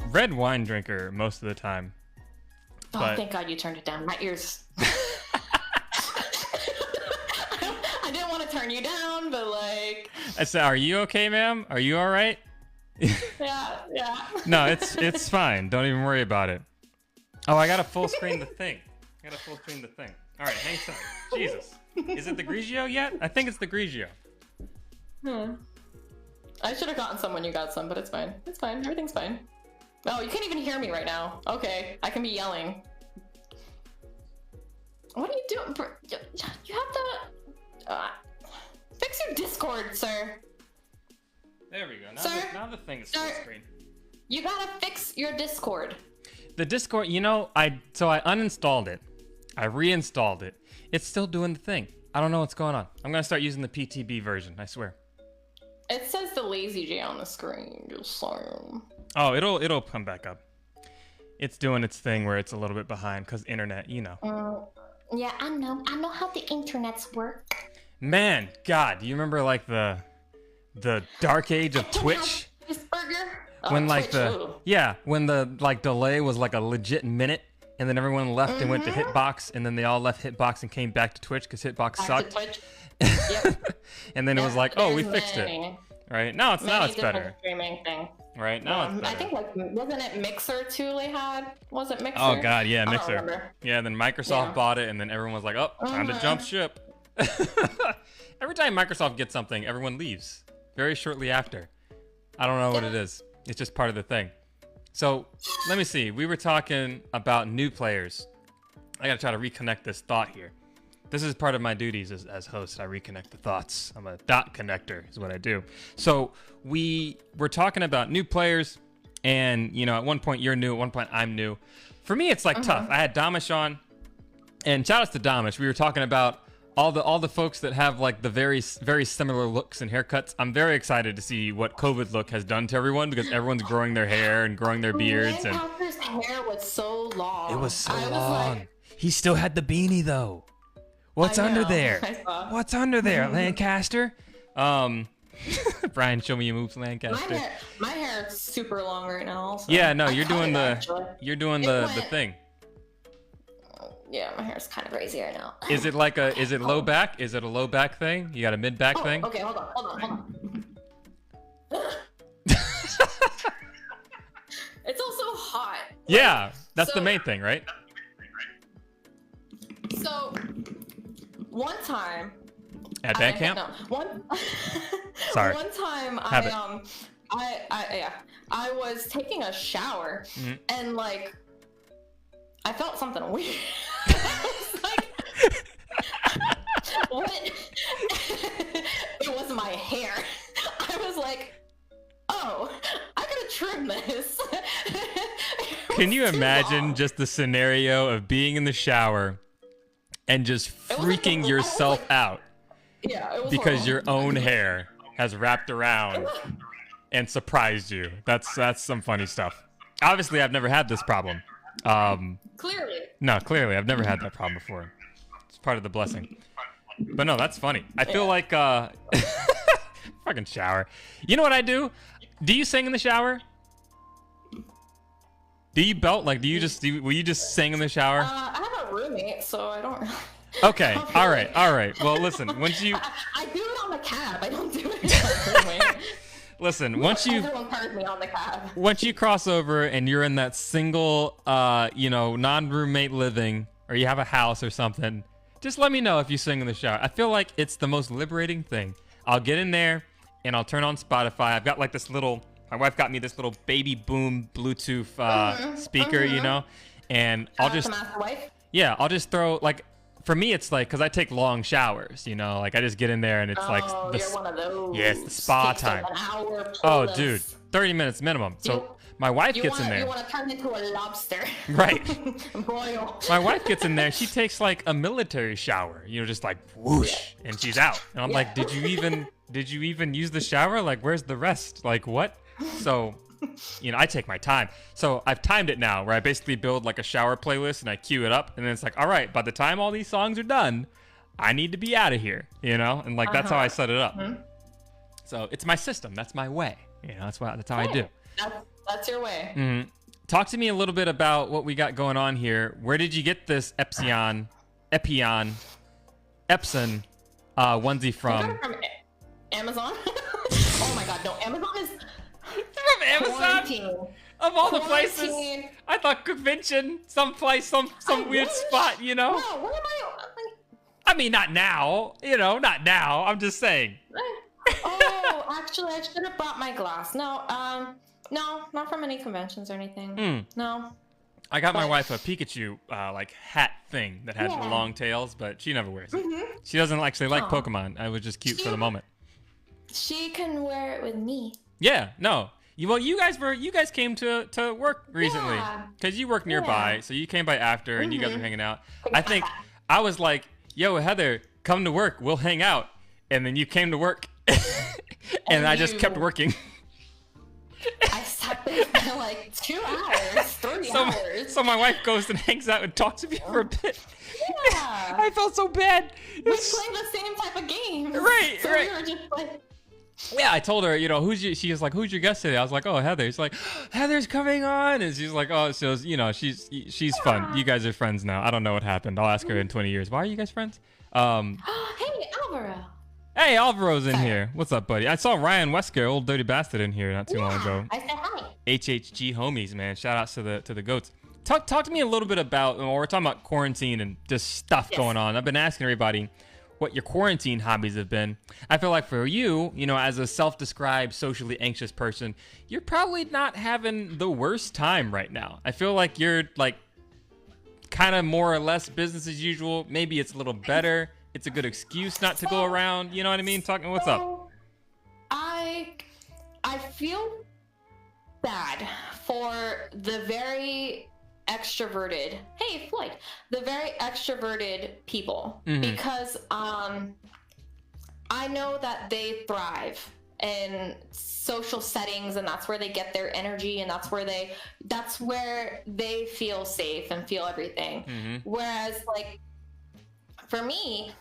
red wine drinker most of the time. Oh, but... thank God you turned it down. My ears. I didn't want to turn you down, but like. I said, "Are you okay, ma'am? Are you all right?" Yeah. No, it's fine. Don't even worry about it. Oh, I gotta full screen the thing. All right, hang tight. Jesus. Is it the grigio yet? I think it's the grigio. I should have gotten some when you got some, but it's fine. It's fine. Everything's fine. Oh, you can't even hear me right now. Okay, I can be yelling. What are you doing? You have to fix your Discord, sir. There we go. Now the thing is full screen. You gotta fix your Discord. The Discord, I uninstalled it. I reinstalled it. It's still doing the thing. I don't know what's going on. I'm gonna start using the PTB version, I swear. It says the lazy J on the screen. Just sorry. Oh, it'll come back up. It's doing its thing where it's a little bit behind because internet, Yeah, I know how the internets work. Man, God, do you remember like the dark age of Twitch? When like when the like delay was like a legit minute, and then everyone left and went to Hitbox, and then they all left Hitbox and came back to Twitch because Hitbox sucked. Yep. And then it was like, oh, we fixed it. Right now it's better. Streaming thing. Right now it's better. I think wasn't it Mixer too? They had was it Mixer? Oh God, yeah, Mixer. Yeah, then Microsoft bought it, and then everyone was like, oh, time to jump ship. Every time Microsoft gets something, everyone leaves very shortly after. I don't know what it is. It's just part of the thing. So let me see. We were talking about new players. I gotta try to reconnect this thought here. This is part of my duties as host. I reconnect the thoughts. I'm a dot connector is what I do. So we were talking about new players, and at one point you're new, at one point I'm new. For me, it's like tough. I had Damish on, and shout outs to Damish. We were talking about all the folks that have like the very very similar looks and haircuts. I'm very excited to see what COVID look has done to everyone because everyone's growing their hair and growing their beards. And Lancaster's hair was so long. It was so long. He still had the beanie though. What's under there? What's under there, Lancaster? Brian, show me your moves, Lancaster. My hair is super long right now. So yeah, no, you're doing the thing. Yeah, my hair's kind of crazy right now. Is it low back? Is it a low back thing? You got a mid back thing? Okay, hold on. It's also hot. Yeah, that's the main thing, right? So, one time at band camp? Sorry. One time I was taking a shower and like I felt something weird. I was like, what? It was my hair. I was like, oh, I gotta trim this. Can you imagine just the scenario of being in the shower and just freaking yourself out? Yeah, it was because your own hair has wrapped around and surprised you. That's some funny stuff. Obviously, I've never had this problem. Clearly, I've never had that problem before. It's part of the blessing. But no, that's funny. I feel like fucking shower. You know what I do? Do you sing in the shower? Do you belt? Like, will you just sing in the shower? I have a roommate, so I don't. Okay. All right. Well, listen. Once you. I do it on the cab. I don't do it on the roommate. Listen, once you cross over and you're in that single, non-roommate living, or you have a house or something, just let me know if you sing in the shower. I feel like it's the most liberating thing. I'll get in there and I'll turn on Spotify. I've got like my wife got me this little baby boom Bluetooth speaker, and I'll just throw like. For me, it's like, because I take long showers, like I just get in there and it's like, you're one of those. Yeah, it's the spa time. An hour plus. Oh, dude, 30 minutes minimum. So my wife gets in there. You want to turn into a lobster. Right. Boil. My wife gets in there. She takes like a military shower, just like whoosh, and she's out. And I'm like, did you even use the shower? Like, where's the rest? Like, what? So, I take my time. So I've timed it now where I basically build like a shower playlist and I queue it up. And then it's like, all right, by the time all these songs are done, I need to be out of here, And like, that's how I set it up. So it's my system. That's my way. That's how I do. That's your way. Talk to me a little bit about what we got going on here. Where did you get this Epson onesie from? From Amazon? Oh my God, no, Amazon is... From Amazon? Of all the places, I thought convention, someplace, some weird spot, Wow, what am I? I mean, not now, not now. I'm just saying. Oh, actually, I should have brought my glass. No, not from any conventions or anything. No. I got my wife a Pikachu like hat thing that had long tails, but she never wears it. She doesn't actually like Pokemon. It was just cute for the moment. She can wear it with me. Yeah, no. You guys came to work recently because you work nearby, so you came by after and you guys were hanging out. I think I was like, "Yo, Heather, come to work. We'll hang out." And then you came to work, and I just kept working. I sat there for like 2 hours, 3 hours. So my wife goes and hangs out and talks to me for a bit. Yeah. I felt so bad. We play the same type of games. Right, so right. We were just like... Yeah, I told her, she was like, who's your guest today? I was like, oh, Heather. She's like, Heather's coming on. And she's like, oh, so, she's fun. You guys are friends now. I don't know what happened. I'll ask her in 20 years. Why are you guys friends? Hey, Alvaro. Hey, Alvaro's in here. What's up, buddy? I saw Ryan Wesker, old dirty bastard, in here not too long ago. I said hi. HHG homies, man. Shout outs to the goats. Talk to me a little bit about, we're talking about quarantine and just stuff going on. I've been asking everybody what your quarantine hobbies have been. I feel like for you, as a self-described socially anxious person, you're probably not having the worst time right now. I feel like you're like kind of more or less business as usual. Maybe it's a little better. It's a good excuse not to go around. You know what I mean? What's up? I feel bad for the very extroverted, hey Floyd, the very extroverted people, because I know that they thrive in social settings, and that's where they get their energy, and that's where they feel safe and feel everything. Whereas like for me,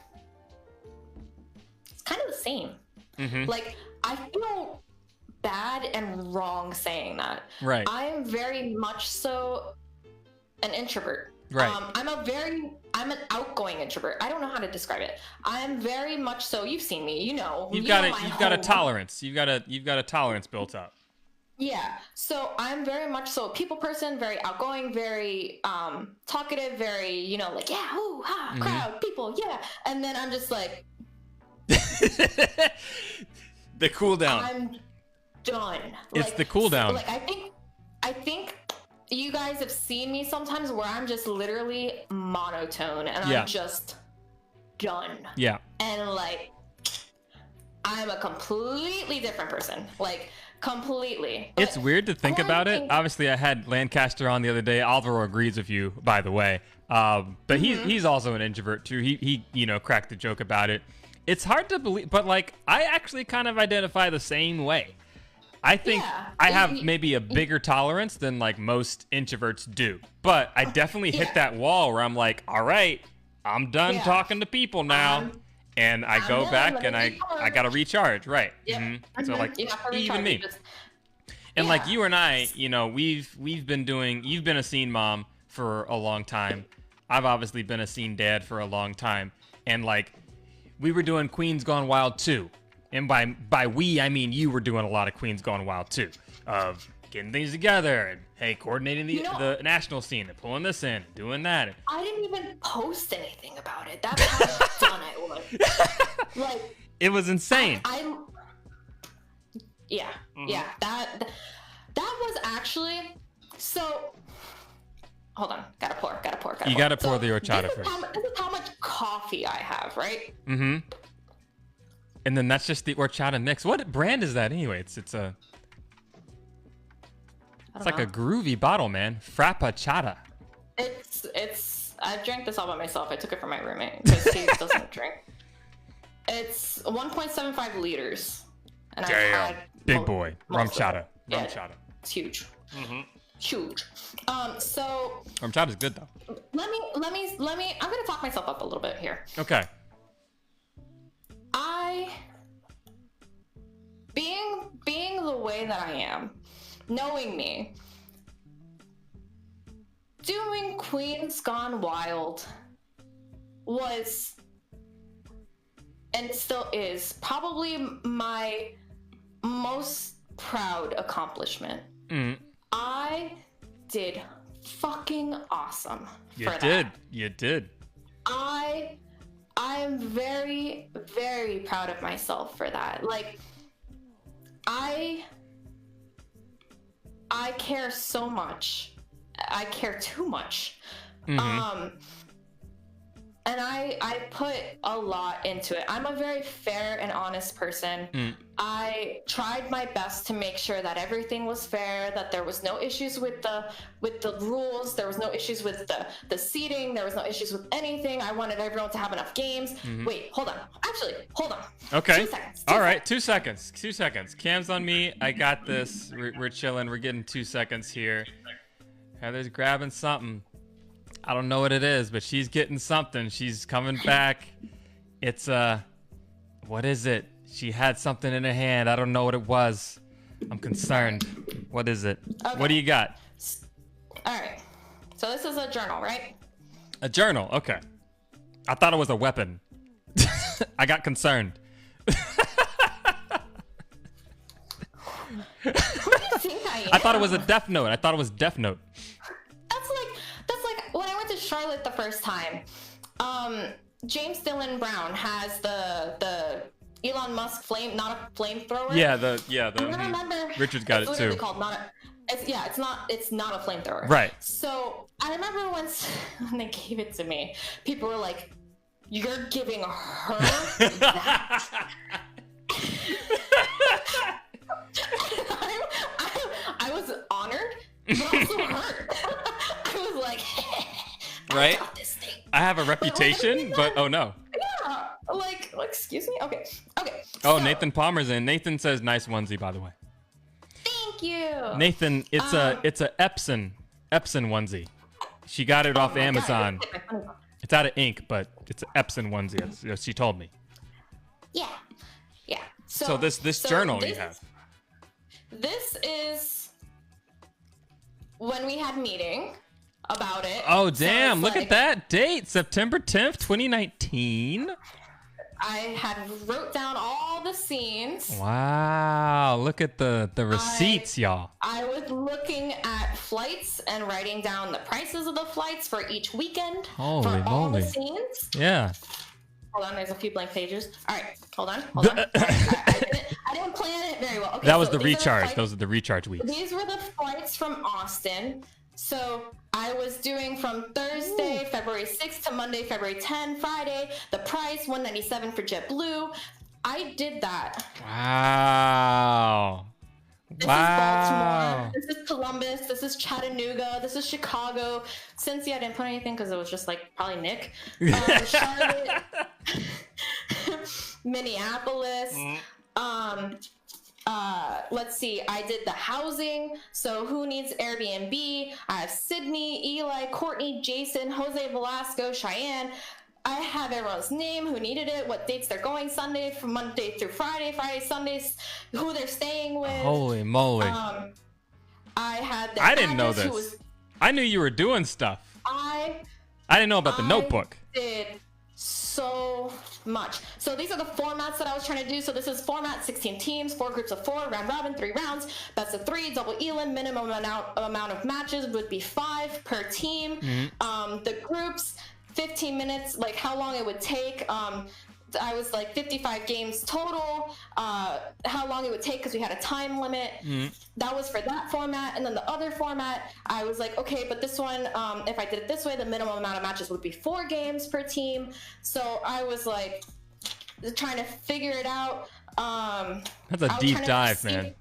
it's kind of the same. Like I feel bad and wrong saying that. Right. I am very much so an introvert. Right. I'm an outgoing introvert. I don't know how to describe it. I am very much so. You've seen me. You've got a tolerance. You've got a tolerance built up. Yeah. So I'm very much so a people person, very outgoing, very talkative, very like ooh, ha, crowd, people, yeah. And then I'm just like the cool down. I'm done. It's the cool down. Like I think you guys have seen me sometimes where I'm just literally monotone and I'm just done. Yeah. And like, I'm a completely different person. Like, completely. But it's weird to think about it. Obviously, I had Lancaster on the other day. Alvaro agrees with you, by the way. But he's also an introvert too. He cracked the joke about it. It's hard to believe, but like, I actually kind of identify the same way. I think I have maybe a bigger tolerance than like most introverts do, but I definitely hit that wall where I'm like, all right, I'm done talking to people now, and I go back and I gotta recharge, right? So like even me, and like you and I, you've been a scene mom for a long time. I've obviously been a scene dad for a long time, and like we were doing Queens Gone Wild 2. And by we, I mean you were doing a lot of Queens Gone Wild too, of getting things together and hey, coordinating the national scene and pulling this in, and doing that. I didn't even post anything about it. That's how done I was. Like it was insane. Yeah. That was actually so. Hold on, gotta pour. You gotta pour the horchata first. This is how much coffee I have, right? And then that's just the horchata mix. What brand is that anyway? It's like a groovy bottle, man. Frappachata. It's I drank this all by myself. I took it from my roommate because he doesn't drink. It's 1.75 liters. And I've had big boy. Rumchata. Yeah, it's huge. Huge. So Rumchata's good though. Let me I'm gonna talk myself up a little bit here. Okay. Being the way that I am, knowing me, doing Queens Gone Wild was, and still is, probably my most proud accomplishment. I did fucking awesome for that. You did. I'm very, very proud of myself for that. Like, I care so much I care too much. Mm-hmm. And I put a lot into it. I'm a very fair and honest person. I tried my best to make sure that everything was fair, that there was no issues with the rules, there was no issues with the seating, there was no issues with anything. I wanted everyone to have enough games. Wait, hold on. Actually, hold on. Okay. 2 seconds. All right, 2 seconds. 2 seconds. Cam's on me. I got this. We're chilling. We're getting 2 seconds here. Heather's grabbing something. I don't know what it is, but she's getting something. She's coming back. It's what is it? She had something in her hand. I don't know what it was. I'm concerned. What is it? Okay. What do you got? All right. So this is a journal, right? A journal. Okay. I thought it was a weapon. I got concerned. Who do you think I am? I thought it was a Death Note. I thought it was Death Note. That's like when I went to Charlotte the first time. James Dillon Brown has the Elon Musk not a flamethrower. Yeah, I remember Richard's got it too. Called it's not a flamethrower. Right. So I remember once when they gave it to me, people were like, "You're giving her that." I was honored, but also hurt. I was like, right? I got this thing. I have a reputation, but oh no. Yeah, like excuse me. Okay. Oh, so, Nathan Palmer's in. Nathan says nice onesie, by the way. Thank you. Nathan, it's a Epson onesie. She got it off Amazon. God. It's out of ink, but it's an Epson onesie. As she told me. Yeah. So this journal you have. This is when we had meeting about it. Oh damn! Look at that date, September 10th, 2019. I had wrote down all the scenes. Wow! Look at the receipts, y'all. I was looking at flights and writing down the prices of the flights for each weekend. Holy for all moly! the scenes. Yeah. Hold on, there's a few blank pages. All right, hold on. I didn't plan it very well. Okay, that was the recharge. Those are the recharge weeks. These were the flights from Austin. So I was doing from Thursday, February 6th to Monday, February 10, Friday. The price, $197 for JetBlue. I did that. Wow. This is Baltimore. This is Columbus. This is Chattanooga. This is Chicago. Cincy, I didn't put anything because it was just like probably Nick. Charlotte. Minneapolis. Let's see. I did the housing. So who needs Airbnb? I have Sydney, Eli, Courtney, Jason, Jose Velasco, Cheyenne. I have everyone's name, who needed it, what dates they're going, Sunday from Monday through Friday, Sundays, who they're staying with. Holy moly. I had the I didn't know this. I knew you were doing stuff. I didn't know about the notebook. Did so much. So these are the formats that I was trying to do. So this is format 16 teams, 4 groups of 4, round robin, 3 rounds, best of 3, double elim, minimum amount of matches would be 5 per team. The groups, 15 minutes, like how long it would take. I was like 55 games total. How long it would take because we had a time limit. That was for that format. And then the other format, I was like, okay, but this one, if I did it this way, the minimum amount of matches would be 4 games per team. So I was like trying to figure it out. That's a deep dive, man.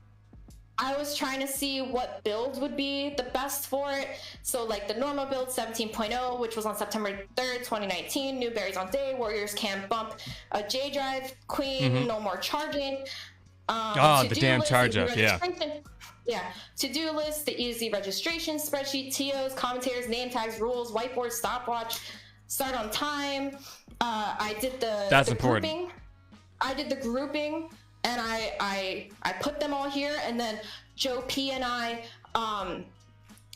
I was trying to see what build would be the best for it. So like the normal build 17.0, which was on September 3rd, 2019, new berries on day, warriors can bump a J drive, queen, no more charging. The damn charge up, yeah. Yeah, to-do list, the easy registration spreadsheet, TOs, commentators, name tags, rules, whiteboard, stopwatch, start on time. I did the grouping. I did the grouping. And I put them all here, and then Joe P and I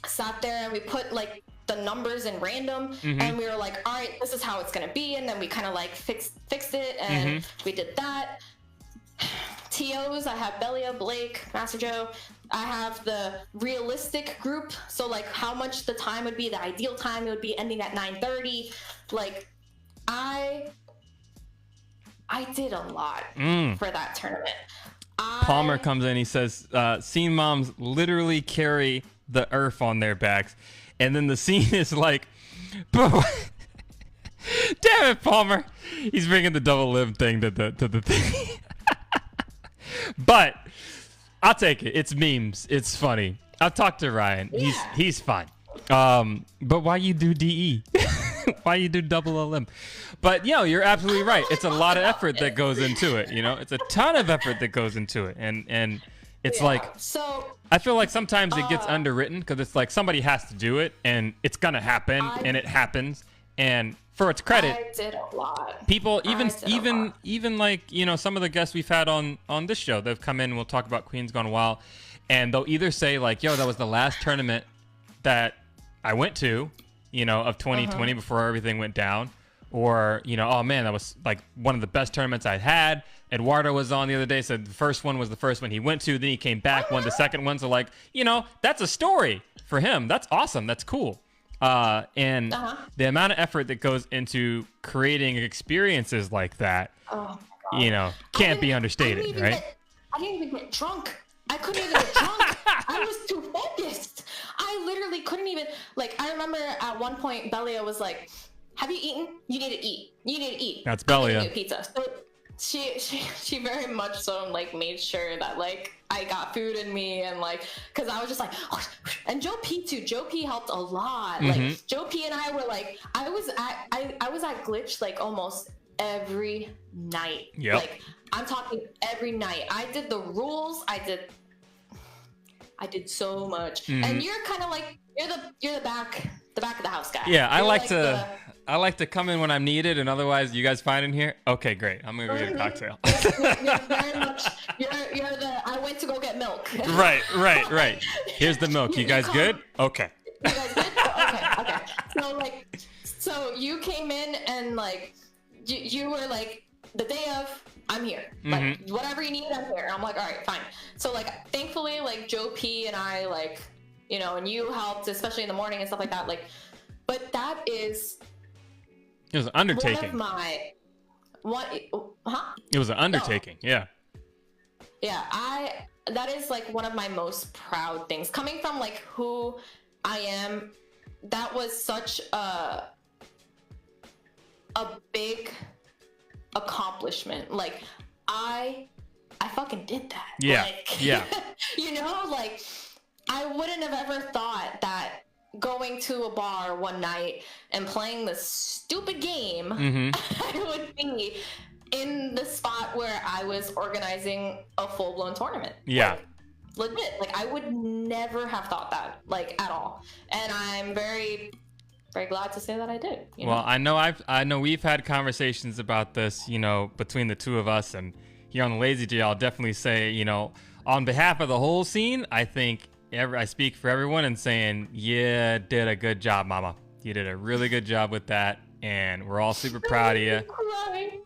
sat there and we put like the numbers in random, and we were like, all right, this is how it's gonna be, and then we kind of like fixed it, and we did that. TOs, I have Belia, Blake, Master Joe. I have the realistic group, so like how much the time would be, the ideal time, it would be ending at 9:30. Like I did a lot for that tournament. Palmer comes in, he says, scene moms literally carry the earth on their backs. and then the scene is like, damn it, Palmer, he's bringing the double limb thing to the thing. But I'll take it. It's memes. It's funny. I'll talk to Ryan. Yeah. He's fine. But why you do DE? Why you do double a limb? But you're absolutely right. It's a lot of effort that goes into it. It's a ton of effort that goes into it, and it's like, so I feel like sometimes it gets underwritten because it's like somebody has to do it, and it's gonna happen, and it happens. And for its credit, I did a lot. people even like some of the guests we've had on this show, they've come in and we'll talk about Queens Gone Wild, and they'll either say like, yo, that was the last tournament that I went to, of 2020 before everything went down, or oh man, that was like one of the best tournaments I'd had. Eduardo was on the other day, said the first one was the first one he went to, then he came back, won the second one. So like, that's a story for him. That's awesome. That's cool. And the amount of effort that goes into creating experiences like that, can't be understated, right? I didn't even get drunk. I couldn't even get drunk. I was too focused. I literally couldn't even, like, I remember at one point, Belia was like, have you eaten? You need to eat. You need to eat. That's Belia. Pizza. So she very much so, like, made sure that, like, I got food in me, and, like, because I was just like, oh. And Joe P too. Joe P helped a lot. Like, Joe P and I were like, I was at Glitch, like, almost every night. Yep. Like, I'm talking every night. I did the rules. I did so much. And you're kind of like, you're the back of the house guy. Yeah, I like to come in when I'm needed, and otherwise you guys fine in here? Okay, great. I'm gonna go get a cocktail. You're very much, you're the, I went to go get milk. Right. Here's the milk. You guys good? Okay. You guys good? Okay. So you came in and like, you were like, the day of, I'm here. Like, whatever you need, I'm here. I'm like, all right, fine. So like, thankfully, like Joe P and I, like, and you helped, especially in the morning and stuff like that. Like, but that is, it was an undertaking. It was an undertaking. No. Yeah. That is like one of my most proud things coming from like who I am. That was such a big accomplishment. Like I fucking did that. Yeah. Like, yeah. Like I wouldn't have ever thought that going to a bar one night and playing this stupid game, I would be in the spot where I was organizing a full-blown tournament. Yeah. Like, legit. Like, I would never have thought that, like, at all. And I'm very, very glad to say that I did. Well, I know we've had conversations about this, between the two of us, and here on the Lazy J, I'll definitely say, on behalf of the whole scene, I think I speak for everyone in saying, yeah, did a good job, mama. You did a really good job with that, and we're all super proud of you.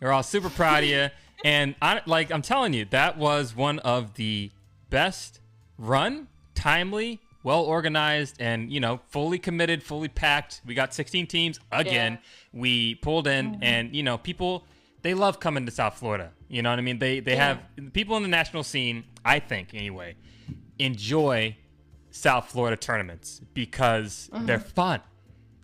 We're all super proud of you. And I'm telling you, that was one of the best run, timely, well organized, and fully committed, fully packed. We got 16 teams again. Yeah. We pulled in, and people, they love coming to South Florida. You know what I mean? They have people in the national scene, I think anyway, enjoy South Florida tournaments because they're fun.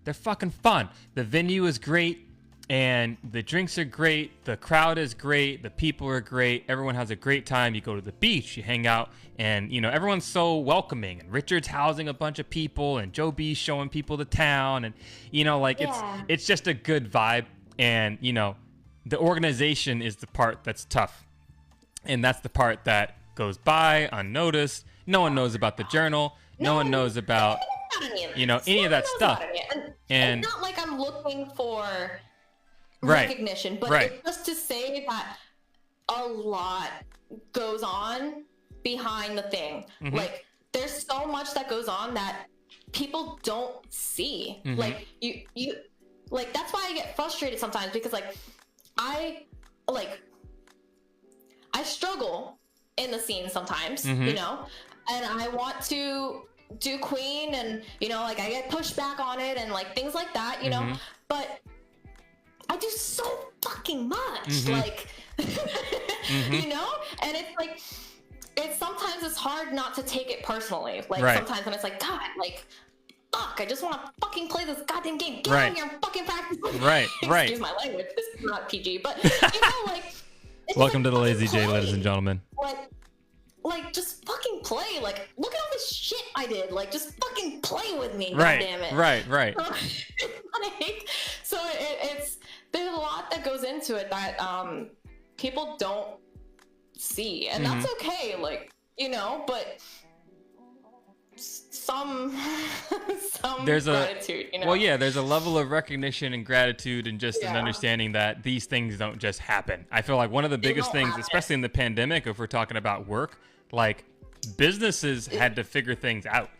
They're fucking fun. The venue is great, and the drinks are great. The crowd is great. The people are great. Everyone has a great time. You go to the beach, you hang out, and everyone's so welcoming. And Richard's housing a bunch of people, and Joe B's showing people the town, and it's just a good vibe. And the organization is the part that's tough, and that's the part that goes by unnoticed. No one knows about the journal. No one knows about any of that stuff. And it's not like I'm looking for recognition, but it's just to say that a lot goes on behind the thing. Like there's so much that goes on that people don't see. Like you like that's why I get frustrated sometimes, because like I struggle in the scene sometimes, and I want to do Queen, and like I get pushed back on it and like things like that, but I do so fucking much, like and it's like sometimes it's hard not to take it personally, like sometimes when it's like, God, like fuck, I just want to fucking play this goddamn game. Get out here and fucking practice. Right. Excuse my language. This is not PG, but you know, like. Welcome to the Lazy J, ladies and gentlemen. Like, just fucking play. Like, look at all this shit I did. Like, just fucking play with me. Right. Damn it. Right. So it's there's a lot that goes into it that people don't see, and that's okay. Like, you know, but some there's gratitude, you know? Well, yeah, there's a level of recognition and gratitude and just an understanding that these things don't just happen. I feel like one of the biggest things, especially in the pandemic, if we're talking about work, like businesses had to figure things out.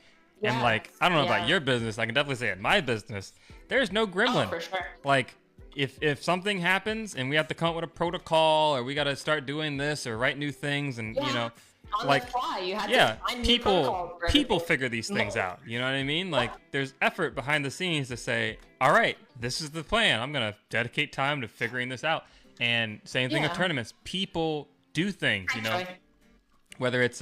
Yeah. And like, I don't know about your business, I can definitely say in my business, there's no gremlin. Oh, for sure. Like, if something happens and we have to come up with a protocol or we got to start doing this or write new things and, you know, on like, the fly, you had to find people figure these things out. You know what I mean? Like, there's effort behind the scenes to say, all right, this is the plan. I'm going to dedicate time to figuring this out. And same thing with tournaments. People do things, you know, whether it's,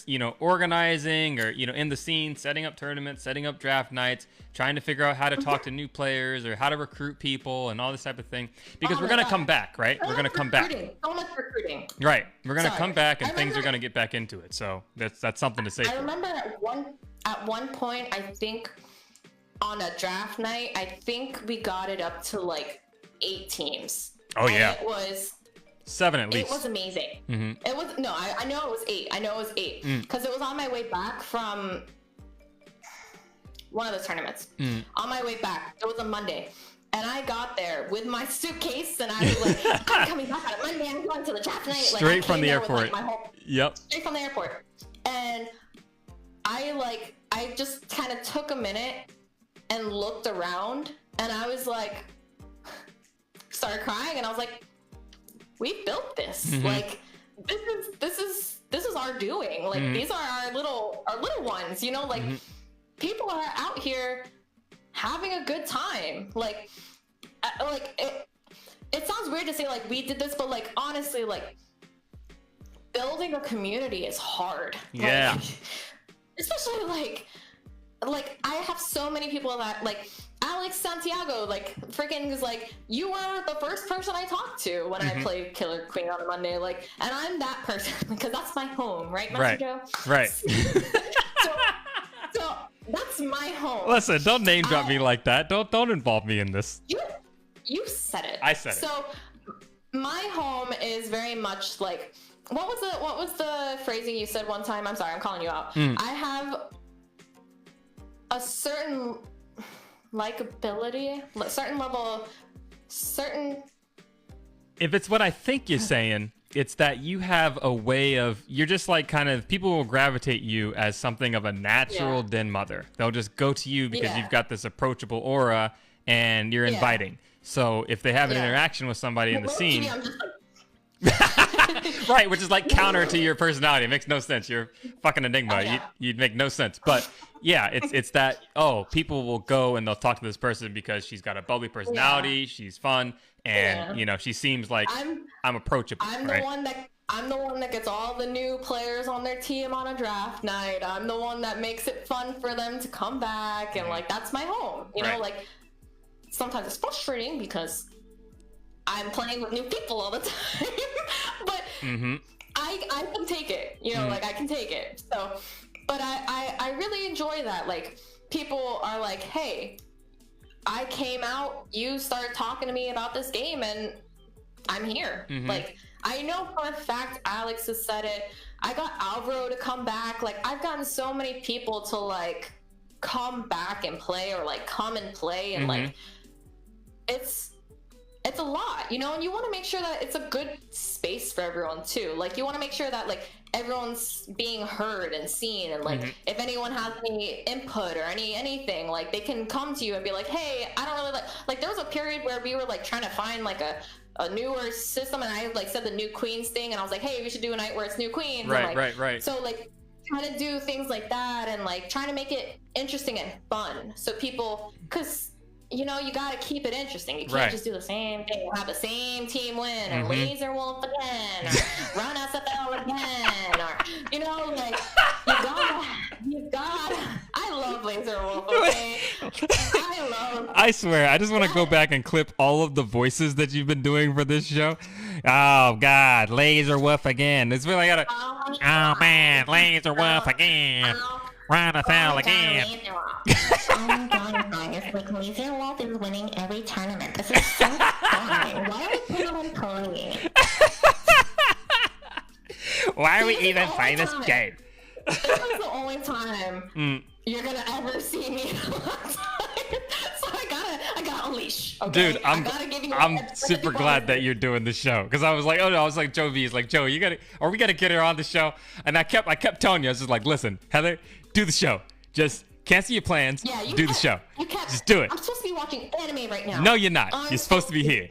you know, organizing or, you know, in the scene, setting up tournaments, setting up draft nights, trying to figure out how to talk to new players or how to recruit people and all this type of thing. Because we're going to come back, right? We're going to come back. So much recruiting. Right. We're going to come back and things are going to get back into it. So that's something to say. I remember at one point, I think on a draft night, I think we got it up to like 8 teams. Oh, yeah. It was 7 at least. It was amazing. It was I know it was 8. I know it was 8 because it was on my way back from one of the tournaments. On my way back, it was a Monday, and I got there with my suitcase, and I was like, I'm coming back on a Monday. I'm going to the draft night. Straight from the airport. With, like, my whole, straight from the airport, and I just kind of took a minute and looked around, and I was like, started crying, and I was like, we built this. Like, this is our doing. Like, these are our little ones, you know, like people are out here having a good time. Like it sounds weird to say like we did this, but like honestly, like building a community is hard. Yeah. Like, especially like I have so many people that like Alex Santiago, like freaking is like, you were the first person I talked to when I played Killer Queen on a Monday, like, and I'm that person because that's my home, right, Master Joe? Right. So that's my home. Listen, don't name drop me like that. Don't involve me in this. You said it. I said it. So my home is very much like, what was the phrasing you said one time? I'm sorry, I'm calling you out. I have a certain likability, certain level, if it's what I think you're saying, it's that you have a way of, you're just like kind of, people will gravitate you as something of a natural den mother. They'll just go to you because you've got this approachable aura and you're inviting. So if they have an interaction with somebody in the scene, I'm just like... right, which is like counter to your personality. It makes no sense. You're fucking enigma. You'd make no sense. But yeah, it's that, oh, people will go and they'll talk to this person because she's got a bubbly personality, she's fun, and you know, she seems like I'm approachable. I'm the one that gets all the new players on their team on a draft night. I'm the one that makes it fun for them to come back, and like that's my home. You know, like sometimes it's frustrating because I'm playing with new people all the time, but I can take it, you know, like I can take it. So, but I really enjoy that. Like people are like, hey, I came out, you started talking to me about this game and I'm here. Like I know for a fact Alex has said it. I got Alvaro to come back. Like I've gotten so many people to like come back and play or like come and play and like it's a lot, you know, and you want to make sure that it's a good space for everyone too. Like you want to make sure that like everyone's being heard and seen, and like if anyone has any input or anything, like they can come to you and be like, hey, I don't really like there was a period where we were like trying to find like a newer system, and I like said the new queens thing, and I was like, hey, we should do a night where it's new queens. Right. So like trying to do things like that and like trying to make it interesting and fun so people, because you know, you gotta keep it interesting. You can't just do the same thing. Have the same team win, or Laser Wolf again, or run SFL again, or you know, like you gotta. I love Laser Wolf, okay? I swear, I just want to go back and clip all of the voices that you've been doing for this show. Oh, God, Laser Wolf again. It's really gotta... Oh, man, Laser Wolf again. Run a foul again. Oh my god, guys, like Laser Wolf is winning every tournament. This is so fun. Why are we putting on Chloe? Why are we even playing this game? This is the only time you're gonna ever see me. So I gotta unleash. Okay? Dude, I'm super glad that you're doing the show, because I was like, oh no, I was like, Joe V is like, Joe, we gotta get her on the show, and I kept telling you, I was just like, listen, Heather, do the show, just cancel your plans, do the show, just do it. I'm supposed to be watching anime right now. No, you're not. You're supposed to be here.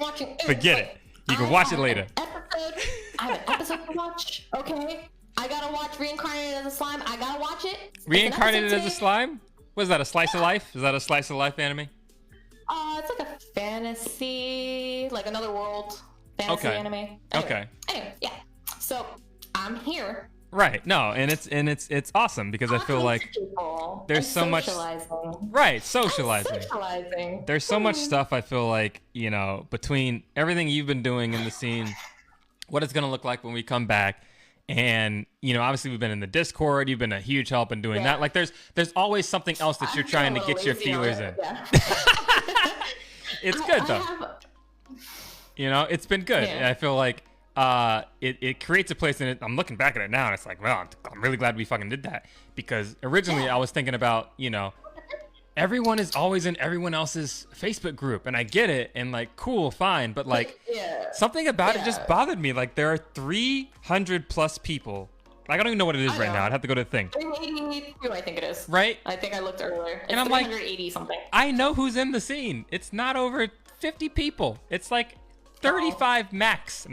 Forget it. You can watch it later. I have an episode to watch. Okay. I gotta watch Reincarnated as a Slime. I gotta watch it. Reincarnated as a Slime? What is that, a slice of life? Is that a slice of life anime? It's like a fantasy, like another world fantasy anime. Anyway, yeah. So I'm here. Right. No, and it's awesome, because I feel like there's so much socializing. There's so much stuff, I feel like, you know, between everything you've been doing in the scene, what it's gonna look like when we come back. And, you know, obviously we've been in the Discord. You've been a huge help in doing that. Like, there's always something else that you're trying to get your feelers in. Yeah. It's good, though. You know, it's been good. Yeah. I feel like it creates a place in it. I'm looking back at it now, and it's like, well, I'm really glad we fucking did that. Because originally I was thinking about, you know, everyone is always in everyone else's Facebook group, and I get it, and like, cool, fine, but like, something about it just bothered me. Like, there are 300 plus people. Like, I don't even know what it is right now. I'd have to go to the thing. 382, I think it is. Right? I think I looked earlier. It's and I'm like, 380 something. I know who's in the scene. It's not over 50 people. It's like 35 max.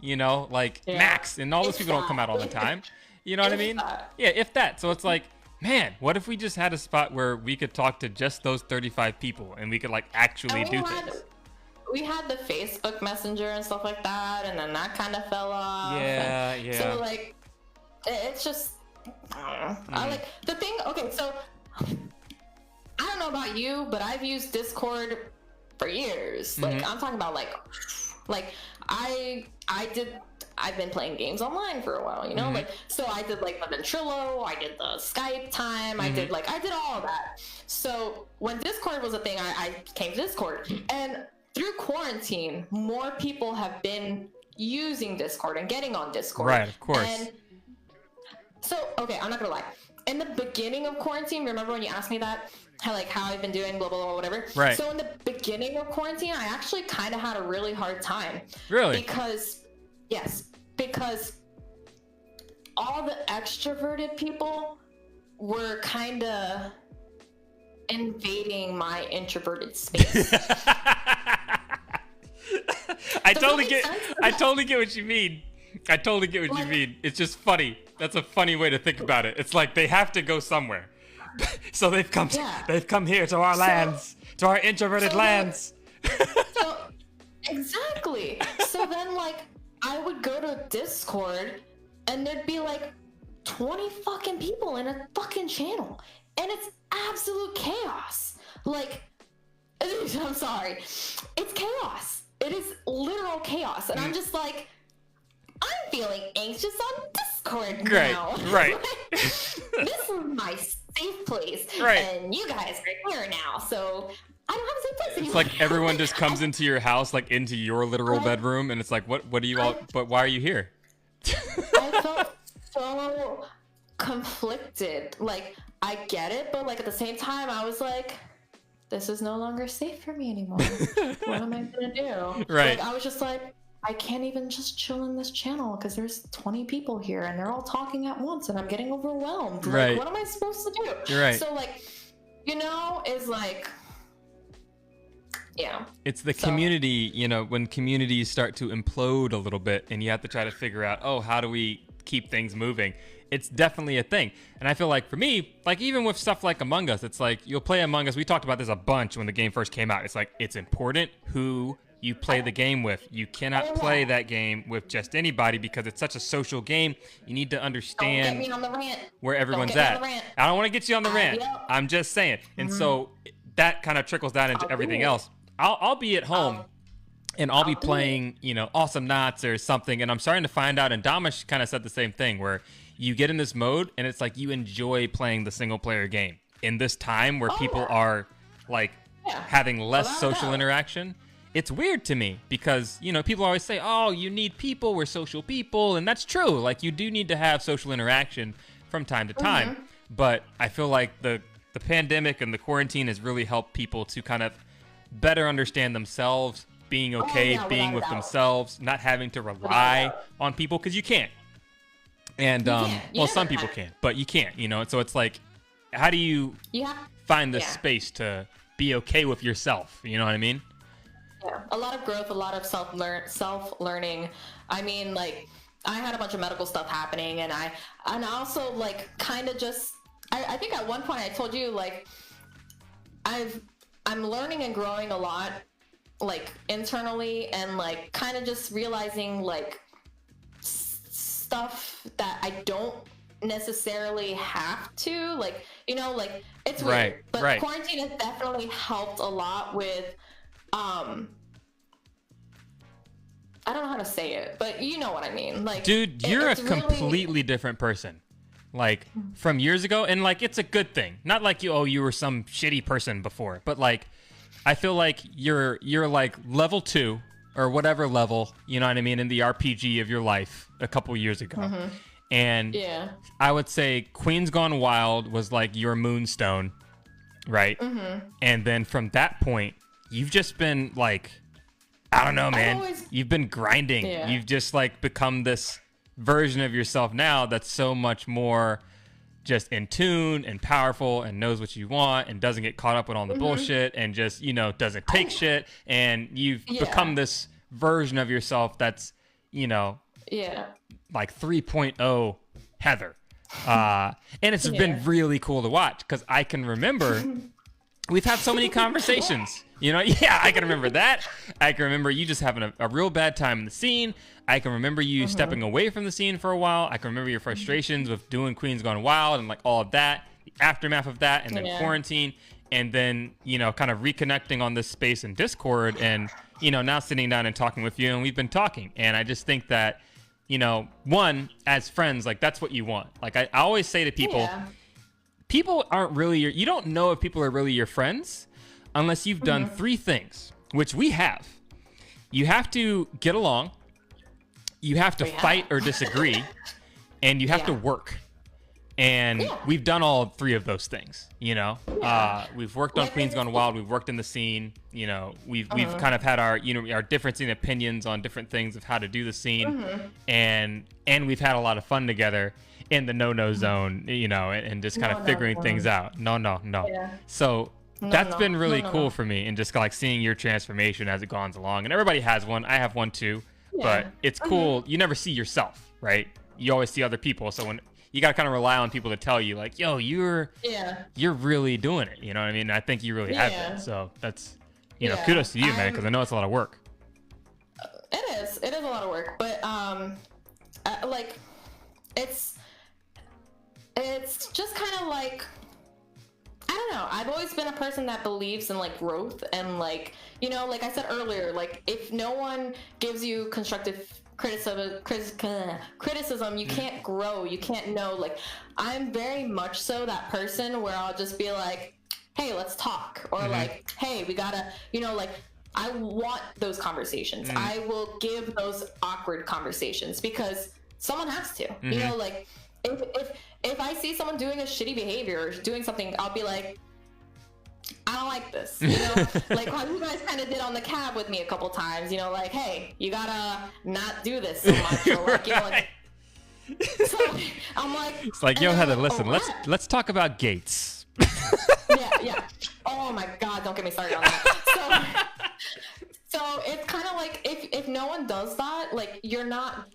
You know, like max, and all those people don't come out all the time. You know what I mean? Yeah, if that. So it's like, man, what if we just had a spot where we could talk to just those 35 people, and we could like actually do things? We had the Facebook Messenger and stuff like that, and then that kind of fell off. Yeah. So like, it's just, I don't know. I like the thing. Okay, so I don't know about you, but I've used Discord for years. Like, I'm talking about like I've been playing games online for a while, you know, like, so I did like the Ventrilo, I did the Skype time, I did all of that. So when Discord was a thing, I came to Discord, and through quarantine, more people have been using Discord and getting on Discord. Right, of course. And so, okay, I'm not gonna lie. In the beginning of quarantine, remember when you asked me that? How I've been doing, blah, blah, blah, whatever. Right. So in the beginning of quarantine, I actually kind of had a really hard time. Really? Because all the extroverted people were kind of invading my introverted space. I totally get what you mean. You mean. It's just funny. That's a funny way to think about it. It's like they have to go somewhere. So they've come here to our lands, to our introverted lands. Exactly. So then like I would go to Discord, and there'd be like 20 fucking people in a fucking channel, and it's absolute chaos. Like, I'm sorry, it's chaos. It is literal chaos, and I'm just like, I'm feeling anxious on Discord now. Right. This is my safe place, and you guys are here now, so I don't have a safe place anymore. It's like everyone just comes into your house, like into your literal bedroom, and it's like, what do you all? But why are you here? I felt so conflicted. Like, I get it, but like at the same time, I was like, this is no longer safe for me anymore. What am I gonna do? Right. Like, I was just like, I can't even just chill in this channel because there's 20 people here and they're all talking at once, and I'm getting overwhelmed. Right. Like, what am I supposed to do? You're right. So like, you know, is like, yeah. It's the community, you know, when communities start to implode a little bit, and you have to try to figure out, oh, how do we keep things moving? It's definitely a thing. And I feel like for me, like even with stuff like Among Us, it's like you'll play Among Us. We talked about this a bunch when the game first came out. It's like, it's important who you play the game with. You cannot play that game with just anybody because it's such a social game. You need to understand Don't get me on the rant. where everyone's Don't get me at. on the rant. I don't want to get you on the rant. Yep. I'm just saying. And so that kind of trickles down into everything else. I'll be at home and I'll be playing, you know, Awesome Knots or something. And I'm starting to find out, and Damish kind of said the same thing, where you get in this mode and it's like you enjoy playing the single player game in this time where people are like having less social interaction. It's weird to me because, you know, people always say, oh, you need people, we're social people. And that's true. Like, you do need to have social interaction from time to time. But I feel like the pandemic and the quarantine has really helped people to kind of better understand themselves, being okay, being with themselves, not having to rely on people, because you can't. And, well, some people can, but you can't, you know? So it's like, how do you find the space to be okay with yourself? You know what I mean? Yeah, a lot of growth, a lot of self-learning. I mean, like, I had a bunch of medical stuff happening, and also like kind of just, I think at one point I told you, like, I'm learning and growing a lot, like, internally, and like kind of just realizing like stuff that I don't necessarily have to, like, you know, like, it's weird, but quarantine has definitely helped a lot with I don't know how to say it, but you know what I mean. Like, dude, you're a completely different person, like, from years ago. And like, it's a good thing. Not like you were some shitty person before, but like, I feel like you're like level 2 or whatever level, you know what I mean, in the RPG of your life a couple years ago. And I would say Queen's Gone Wild was like your moonstone, right? And then from that point, you've just been like, I don't know, man. You've been grinding. You've just like become this version of yourself now that's so much more just in tune and powerful and knows what you want and doesn't get caught up with all the bullshit and just, you know, doesn't take shit. And you've become this version of yourself that's, you know, like 3.0 Heather. And it's been really cool to watch because I can remember we've had so many conversations. You know, I can remember that. I can remember you just having a real bad time in the scene. I can remember you stepping away from the scene for a while. I can remember your frustrations with doing Queen's Gone Wild and like all of that, the aftermath of that, and then quarantine, and then, you know, kind of reconnecting on this space in Discord, and, you know, now sitting down and talking with you, and we've been talking. And I just think that, you know, one, as friends, like, that's what you want. Like, I always say to people, people aren't really you don't know if people are really your friends unless you've done 3 things, which we have. You have to get along, you have to fight or disagree, and you have to work. And we've done all 3 of those things, you know. We've worked on Queen's Gone Wild, we've worked in the scene, you know, we've kind of had our, you know, our differing opinions on different things of how to do the scene, and we've had a lot of fun together in the no zone, you know, and just kind of figuring things out. No. So that's been really cool for me, and just like seeing your transformation as it goes along. And everybody has one. I have one too. But it's cool. You never see yourself, right? You always see other people. So when you got to kind of rely on people to tell you, like, yo, you're really doing it. You know what I mean? I think you really have it. So that's, you know, kudos to you, man, because I know it's a lot of work. It is a lot of work, but like, it's just kind of like, I don't know. I've always been a person that believes in like growth, and like, you know, like I said earlier, like, if no one gives you constructive criticism, you can't grow, you can't know. Like, I'm very much so that person where I'll just be like, hey, let's talk, or like, hey, we gotta, you know, like, I want those conversations. I will give those awkward conversations because someone has to, you know, like, if I see someone doing a shitty behavior or doing something, I'll be like, I don't like this, you know. Like how you guys kind of did on the cab with me a couple times, you know, like, hey, you gotta not do this so much, or like, you know, like, so I'm like, it's like, yo, Heather, listen, let's talk about Gates. yeah. Oh my God, don't get me started on that. So it's kind of like, if no one does that, like, you're not.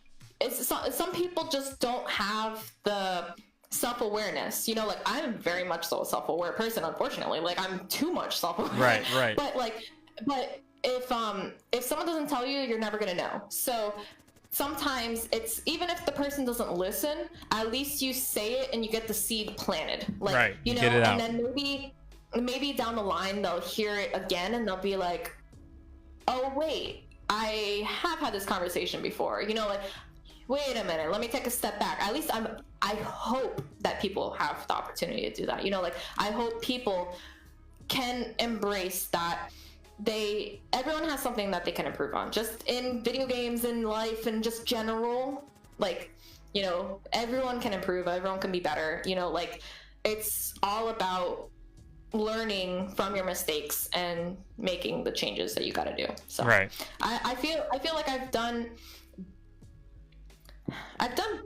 Some people just don't have the self-awareness, you know. Like, I'm very much so a self-aware person, unfortunately. Like, I'm too much self-aware. Right. But if someone doesn't tell you, you're never gonna know. So sometimes it's, even if the person doesn't listen, at least you say it and you get the seed planted. Like, right. you know, Get it out. and then maybe down the line they'll hear it again and they'll be like, oh wait, I have had this conversation before. You know, like, wait a minute, let me take a step back. At least I hope that people have the opportunity to do that. You know, like, I hope people can embrace that everyone has something that they can improve on, just in video games, in life, and just general. Like, you know, everyone can improve, everyone can be better. You know, like, it's all about learning from your mistakes and making the changes that you got to do. So right. I feel like I've done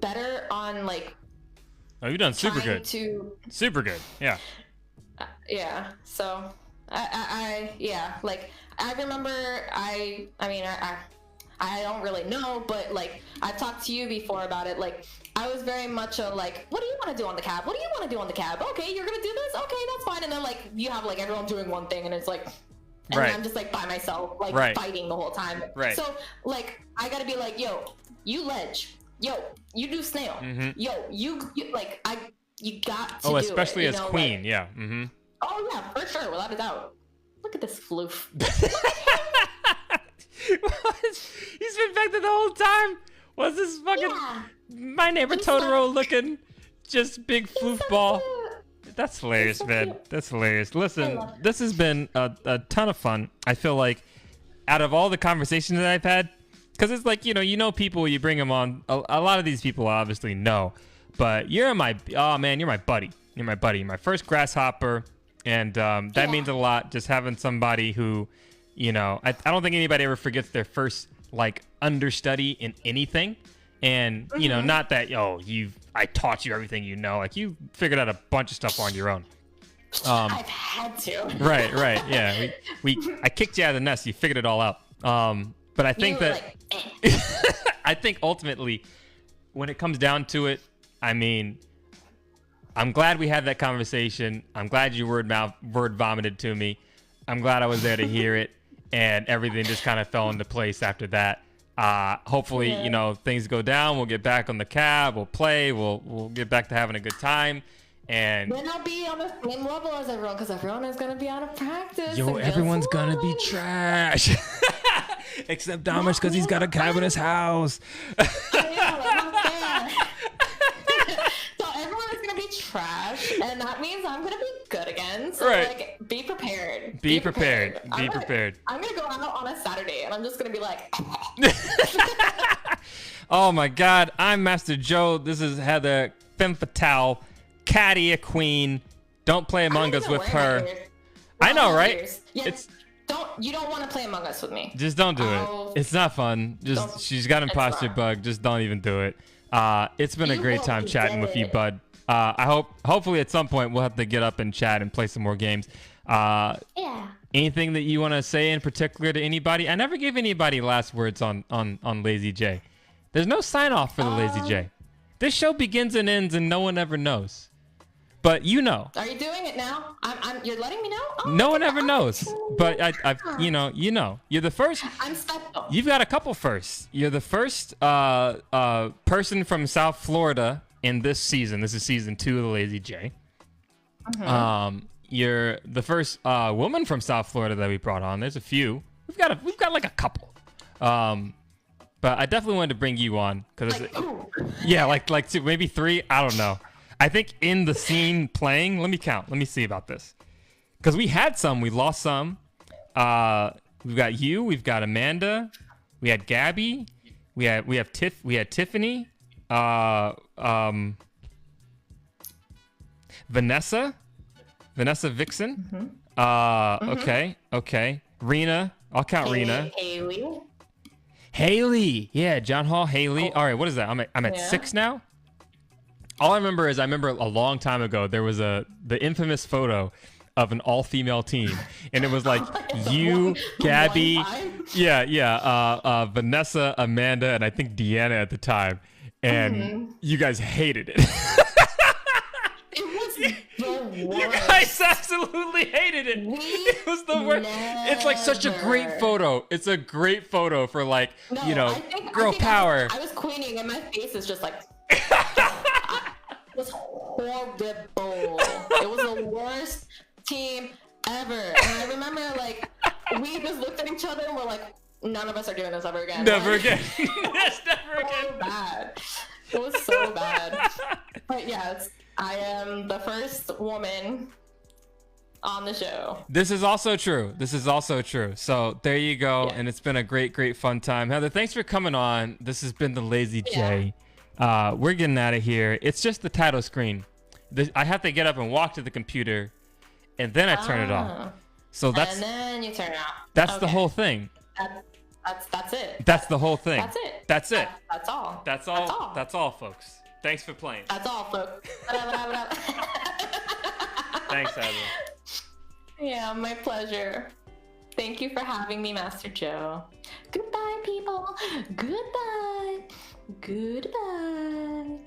better on, like, Oh, you've done super trying good. Super good. Yeah. Yeah. So like, I remember, I mean, I don't really know, but, like, I've talked to you before about it. Like, I was very much a, like, what do you want to do on the cab? What do you want to do on the cab? Okay, you're gonna do this? Okay, that's fine. And then, like, you have, like, everyone doing one thing, and it's like, and right. I'm just, like, by myself, like, right. fighting the whole time. Right. So, like, I gotta be like, yo, you ledge. Yo, you do snail. Mm-hmm. Yo, you like, you got to do it, especially you as know, queen. like, Yeah. Mm-hmm. Oh yeah, for sure, without a doubt. Look at this floof. He's been back there the whole time. What's this fucking my neighbor He's Totoro like, looking just big floof so ball? cute. That's hilarious, so man. cute. That's hilarious. Listen, love it. this has been a ton of fun. I feel like out of all the conversations that I've had, because it's like, you know people, you bring them on. A lot of these people I obviously know, but you're my buddy. You're my buddy. My first grasshopper, and that means a lot. Just having somebody who, you know, I don't think anybody ever forgets their first, like, understudy in anything. And, you know, not that, I taught you everything you know. Like, you figured out a bunch of stuff on your own. I've had to. Right, yeah. I kicked you out of the nest. You figured it all out. But I think I think ultimately, when it comes down to it, I mean, I'm glad we had that conversation. I'm glad you word vomited to me. I'm glad I was there to hear it, and everything just kind of fell into place after that. Hopefully, you know, things go down. We'll get back on the cab. We'll play. We'll get back to having a good time. And then I'll be on the same level as everyone, because everyone is gonna be out of practice. Yo, everyone's gonna be trash. Except Damish, because he's got a cab in his house. So everyone is gonna be trash, and that means I'm gonna be good again. So like, be prepared. Be prepared. Be prepared. I'm gonna go out on a Saturday, and I'm just gonna be like. Oh my God! I'm Master Joe. This is Heather, femme fatale, catty a queen. Don't play Among Us with her. I know, right? Yeah, you don't want to play Among Us with me. Just don't do it. It's not fun. She's got an imposter bug. Just don't even do it. It's been a great time chatting with you, bud. Hopefully at some point we'll have to get up and chat and play some more games. Yeah. Anything that you want to say in particular to anybody? I never gave anybody last words on Lazy J. There's no sign off for the Lazy J. This show begins and ends and no one ever knows. But you know. Are you doing it now? You're letting me know? Oh, no one ever knows. But I've you know. You're the first. I'm special. You've got a couple firsts. You're the first person from South Florida in this season. This is season 2 of the Lazy J. You're the first woman from South Florida that we brought on. There's a few. We've got like a couple. But I definitely wanted to bring you on because like 2, maybe 3. I don't know. I think in the scene playing, let me count. Let me see about this. Because we had some, we lost some. We've got you, we've got Amanda, we had Gabby, we had Tiffany, Vanessa Vixen. Okay. Rena, I'll count Rena. Haley, yeah, John Hall, Haley. All right, what is that? I'm at 6 now. All I remember is a long time ago there was the infamous photo of an all-female team, and it was like you, Gabby, Vanessa, Amanda, and I think Deanna at the time, and you guys hated it. It was the worst. You guys just absolutely hated it. It was the worst. It's like such a great photo. It's a great photo for like, you know, girl power. I was queening and my face is just like. It was horrible. It was the worst team ever. And I remember like we just looked at each other and we're like, none of us are doing this ever again. Never again. Yes, never again. So bad. It was so bad. But yes, I am the first woman on the show. This is also true. So there you go. Yeah. And it's been a great, great fun time. Heather, thanks for coming on. This has been the Lazy J. We're getting out of here. It's just the title screen. I have to get up and walk to the computer, and then I turn it off. So that's. And then you turn it off. That's the whole thing. That's it. That's the whole thing. That's it. That's it. That's all. That's all. That's all, folks. Thanks for playing. That's all, folks. Thanks, Heather. Yeah, my pleasure. Thank you for having me, Master Joe. Goodbye, people. Goodbye. Goodbye.